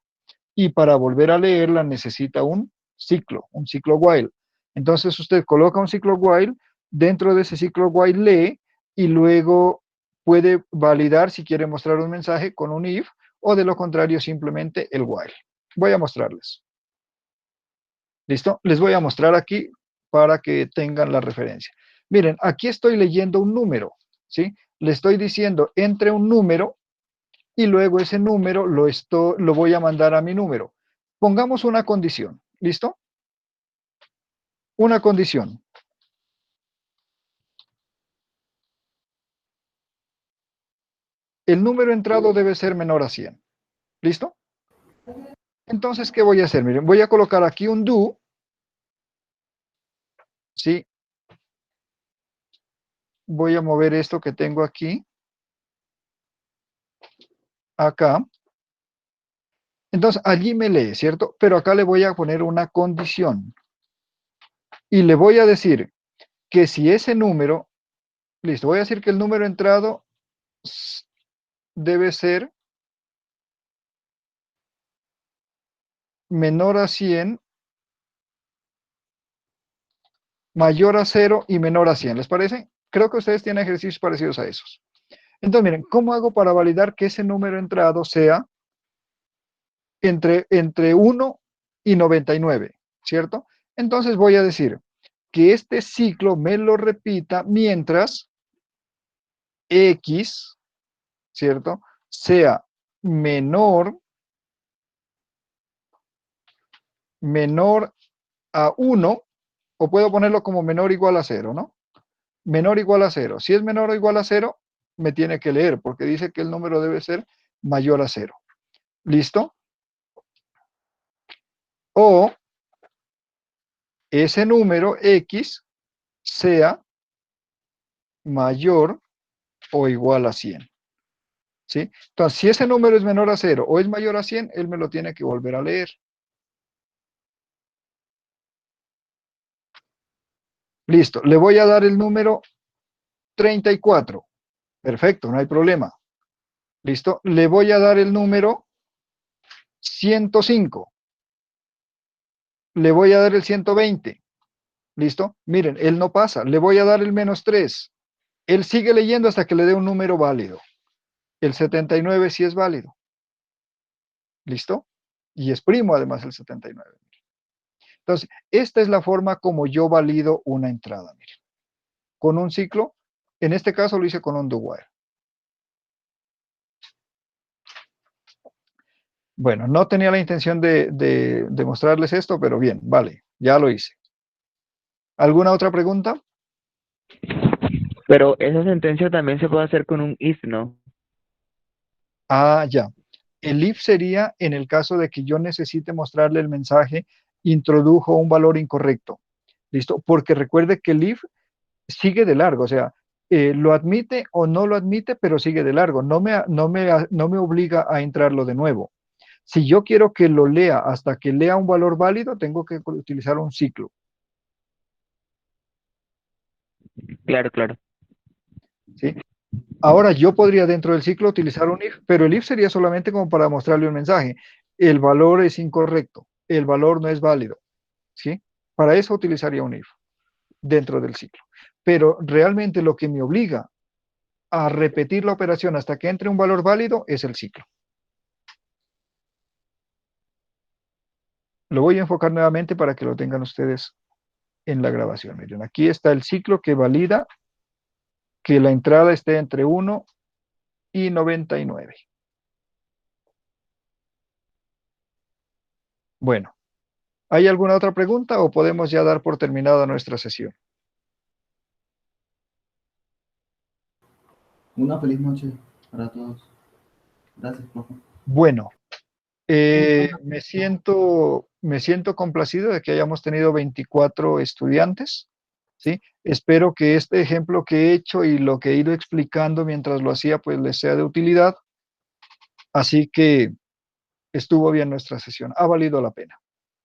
Y para volver a leerla necesita un ciclo while. Entonces usted coloca un ciclo while, dentro de ese ciclo while lee y luego puede validar si quiere mostrar un mensaje con un if o de lo contrario simplemente el while. Voy a mostrarles. ¿Listo? Les voy a mostrar aquí para que tengan la referencia. Miren, aquí estoy leyendo un número, ¿sí? Le estoy diciendo entre un número y luego ese número lo voy a mandar a mi número. Pongamos una condición, ¿listo? Una condición. El número entrado debe ser menor a 100, ¿listo? Entonces, ¿qué voy a hacer? Miren, voy a colocar aquí un do, ¿sí? Voy a mover esto que tengo aquí, acá. Entonces, allí me lee, ¿cierto? Pero acá le voy a poner una condición. Y le voy a decir que si ese número, listo, voy a decir que el número entrado debe ser menor a 100, mayor a 0 y menor a 100. ¿Les parece? Creo que ustedes tienen ejercicios parecidos a esos. Entonces, miren, ¿cómo hago para validar que ese número entrado sea entre 1 y 99? ¿Cierto? Entonces voy a decir que este ciclo me lo repita mientras X, ¿cierto? Sea menor, menor a 1, o puedo ponerlo como menor o igual a 0, ¿no? Menor o igual a 0. Si es menor o igual a 0, me tiene que leer porque dice que el número debe ser mayor a 0. ¿Listo? O ese número X sea mayor o igual a 100. ¿Sí? Entonces, si ese número es menor a 0 o es mayor a 100, él me lo tiene que volver a leer. Listo, le voy a dar el número 34. Perfecto, no hay problema. Listo, le voy a dar el número 105. Le voy a dar el 120. Listo, miren, él no pasa. Le voy a dar el -3. Él sigue leyendo hasta que le dé un número válido. El 79 sí es válido. ¿Listo? Y es primo además el 79. Entonces, esta es la forma como yo valido una entrada. Miren. Con un ciclo, en este caso lo hice con un do-while. Bueno, no tenía la intención de mostrarles esto, pero bien, vale, ya lo hice. ¿Alguna otra pregunta? Pero esa sentencia también se puede hacer con un if, ¿no? Ah, ya. El if sería en el caso de que yo necesite mostrarle el mensaje, introdujo un valor incorrecto. ¿Listo? Porque recuerde que el if sigue de largo, o sea, lo admite o no lo admite, pero sigue de largo. No me obliga a entrarlo de nuevo. Si yo quiero que lo lea hasta que lea un valor válido, tengo que utilizar un ciclo. Claro, claro. ¿Sí? Ahora yo podría dentro del ciclo utilizar un if, pero el if sería solamente como para mostrarle un mensaje. El valor es incorrecto, el valor no es válido. ¿Sí? Para eso utilizaría un if dentro del ciclo. Pero realmente lo que me obliga a repetir la operación hasta que entre un valor válido es el ciclo. Lo voy a enfocar nuevamente para que lo tengan ustedes en la grabación. Miren, aquí está el ciclo que valida que la entrada esté entre 1 y 99. Bueno, ¿hay alguna otra pregunta o podemos ya dar por terminada nuestra sesión? Una feliz noche para todos. Gracias, profe. Bueno, me siento complacido de que hayamos tenido 24 estudiantes, ¿sí? Espero que este ejemplo que he hecho y lo que he ido explicando mientras lo hacía, pues les sea de utilidad. Así que estuvo bien nuestra sesión, ha valido la pena.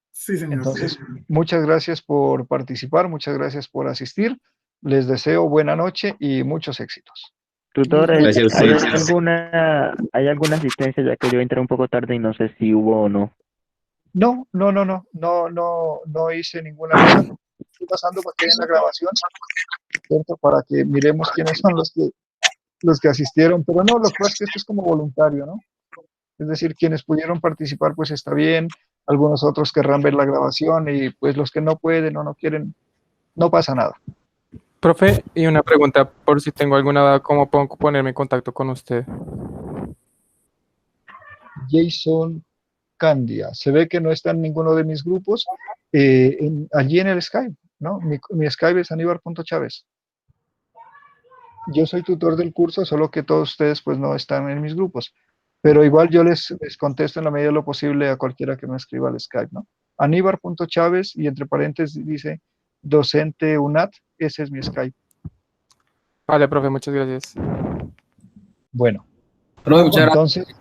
Sí, señor. Entonces, muchas gracias por participar, muchas gracias por asistir. Les deseo buena noche y muchos éxitos. Tutor, Gracias a ¿hay ustedes. alguna asistencia ya que yo entré un poco tarde y no sé si hubo o no? No hice ninguna lista. Estoy pasando para que vean la grabación, ¿cierto? Para que miremos quiénes son los que asistieron, pero no, lo que pasa es que esto es como voluntario, ¿no? Es decir, quienes pudieron participar, pues está bien, algunos otros querrán ver la grabación y pues los que no pueden o no quieren, no pasa nada. Profe, y una pregunta por si tengo alguna duda, ¿cómo puedo ponerme en contacto con usted? Jason Candia, se ve que no está en ninguno de mis grupos, allí en el Skype, ¿no? Mi Skype es aníbar.chávez. Yo soy tutor del curso, solo que todos ustedes pues no están en mis grupos. Pero igual yo les contesto en la medida de lo posible a cualquiera que me escriba al Skype, ¿no? Aníbar.chávez y entre paréntesis dice docente UNAT, ese es mi Skype. Vale, profe, muchas gracias. Bueno, Profe, muchas gracias. entonces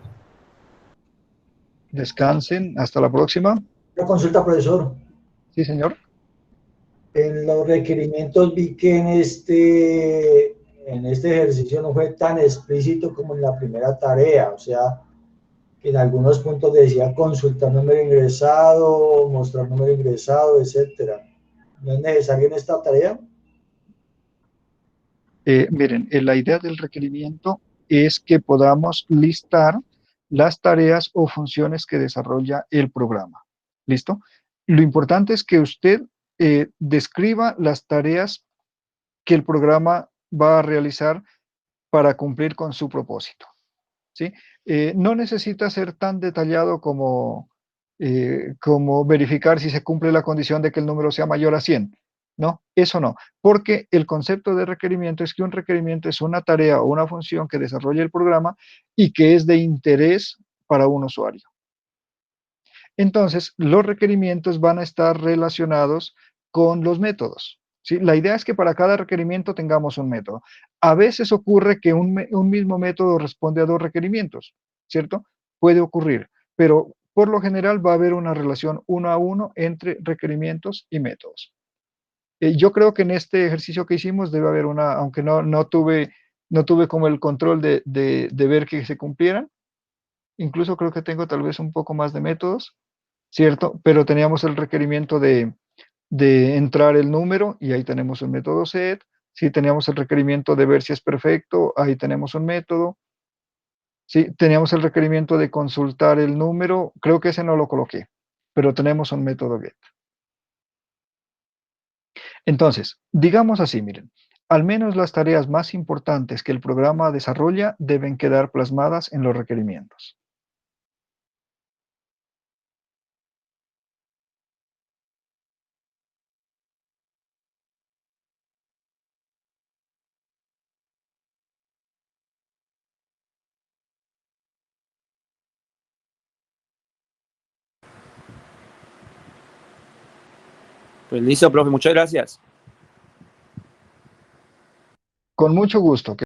descansen, hasta la próxima. Una consulta, profesor. Sí, señor. En los requerimientos vi que en este ejercicio no fue tan explícito como en la primera tarea, o sea, que en algunos puntos decía consultar número ingresado, mostrar número ingresado, etcétera. ¿No es necesario en esta tarea? Miren, la idea del requerimiento es que podamos listar las tareas o funciones que desarrolla el programa. ¿Listo? Lo importante es que usted describa las tareas que el programa va a realizar para cumplir con su propósito. ¿Sí? No necesita ser tan detallado como verificar si se cumple la condición de que el número sea mayor a 100. No, eso no, porque el concepto de requerimiento es que un requerimiento es una tarea o una función que desarrolla el programa y que es de interés para un usuario. Entonces, los requerimientos van a estar relacionados con los métodos. ¿Sí? La idea es que para cada requerimiento tengamos un método. A veces ocurre que un mismo método responde a dos requerimientos, ¿cierto? Puede ocurrir, pero por lo general va a haber una relación 1 a 1 entre requerimientos y métodos. Yo creo que en este ejercicio que hicimos debe haber una, aunque no tuve como el control de ver que se cumplieran, incluso creo que tengo tal vez un poco más de métodos, ¿cierto? Pero teníamos el requerimiento de entrar el número y ahí tenemos un método set. Si teníamos el requerimiento de ver si es perfecto, ahí tenemos un método. Si teníamos el requerimiento de consultar el número, creo que ese no lo coloqué, pero tenemos un método get. Entonces, digamos así, miren, al menos las tareas más importantes que el programa desarrolla deben quedar plasmadas en los requerimientos. Pues listo, profe, muchas gracias. Con mucho gusto.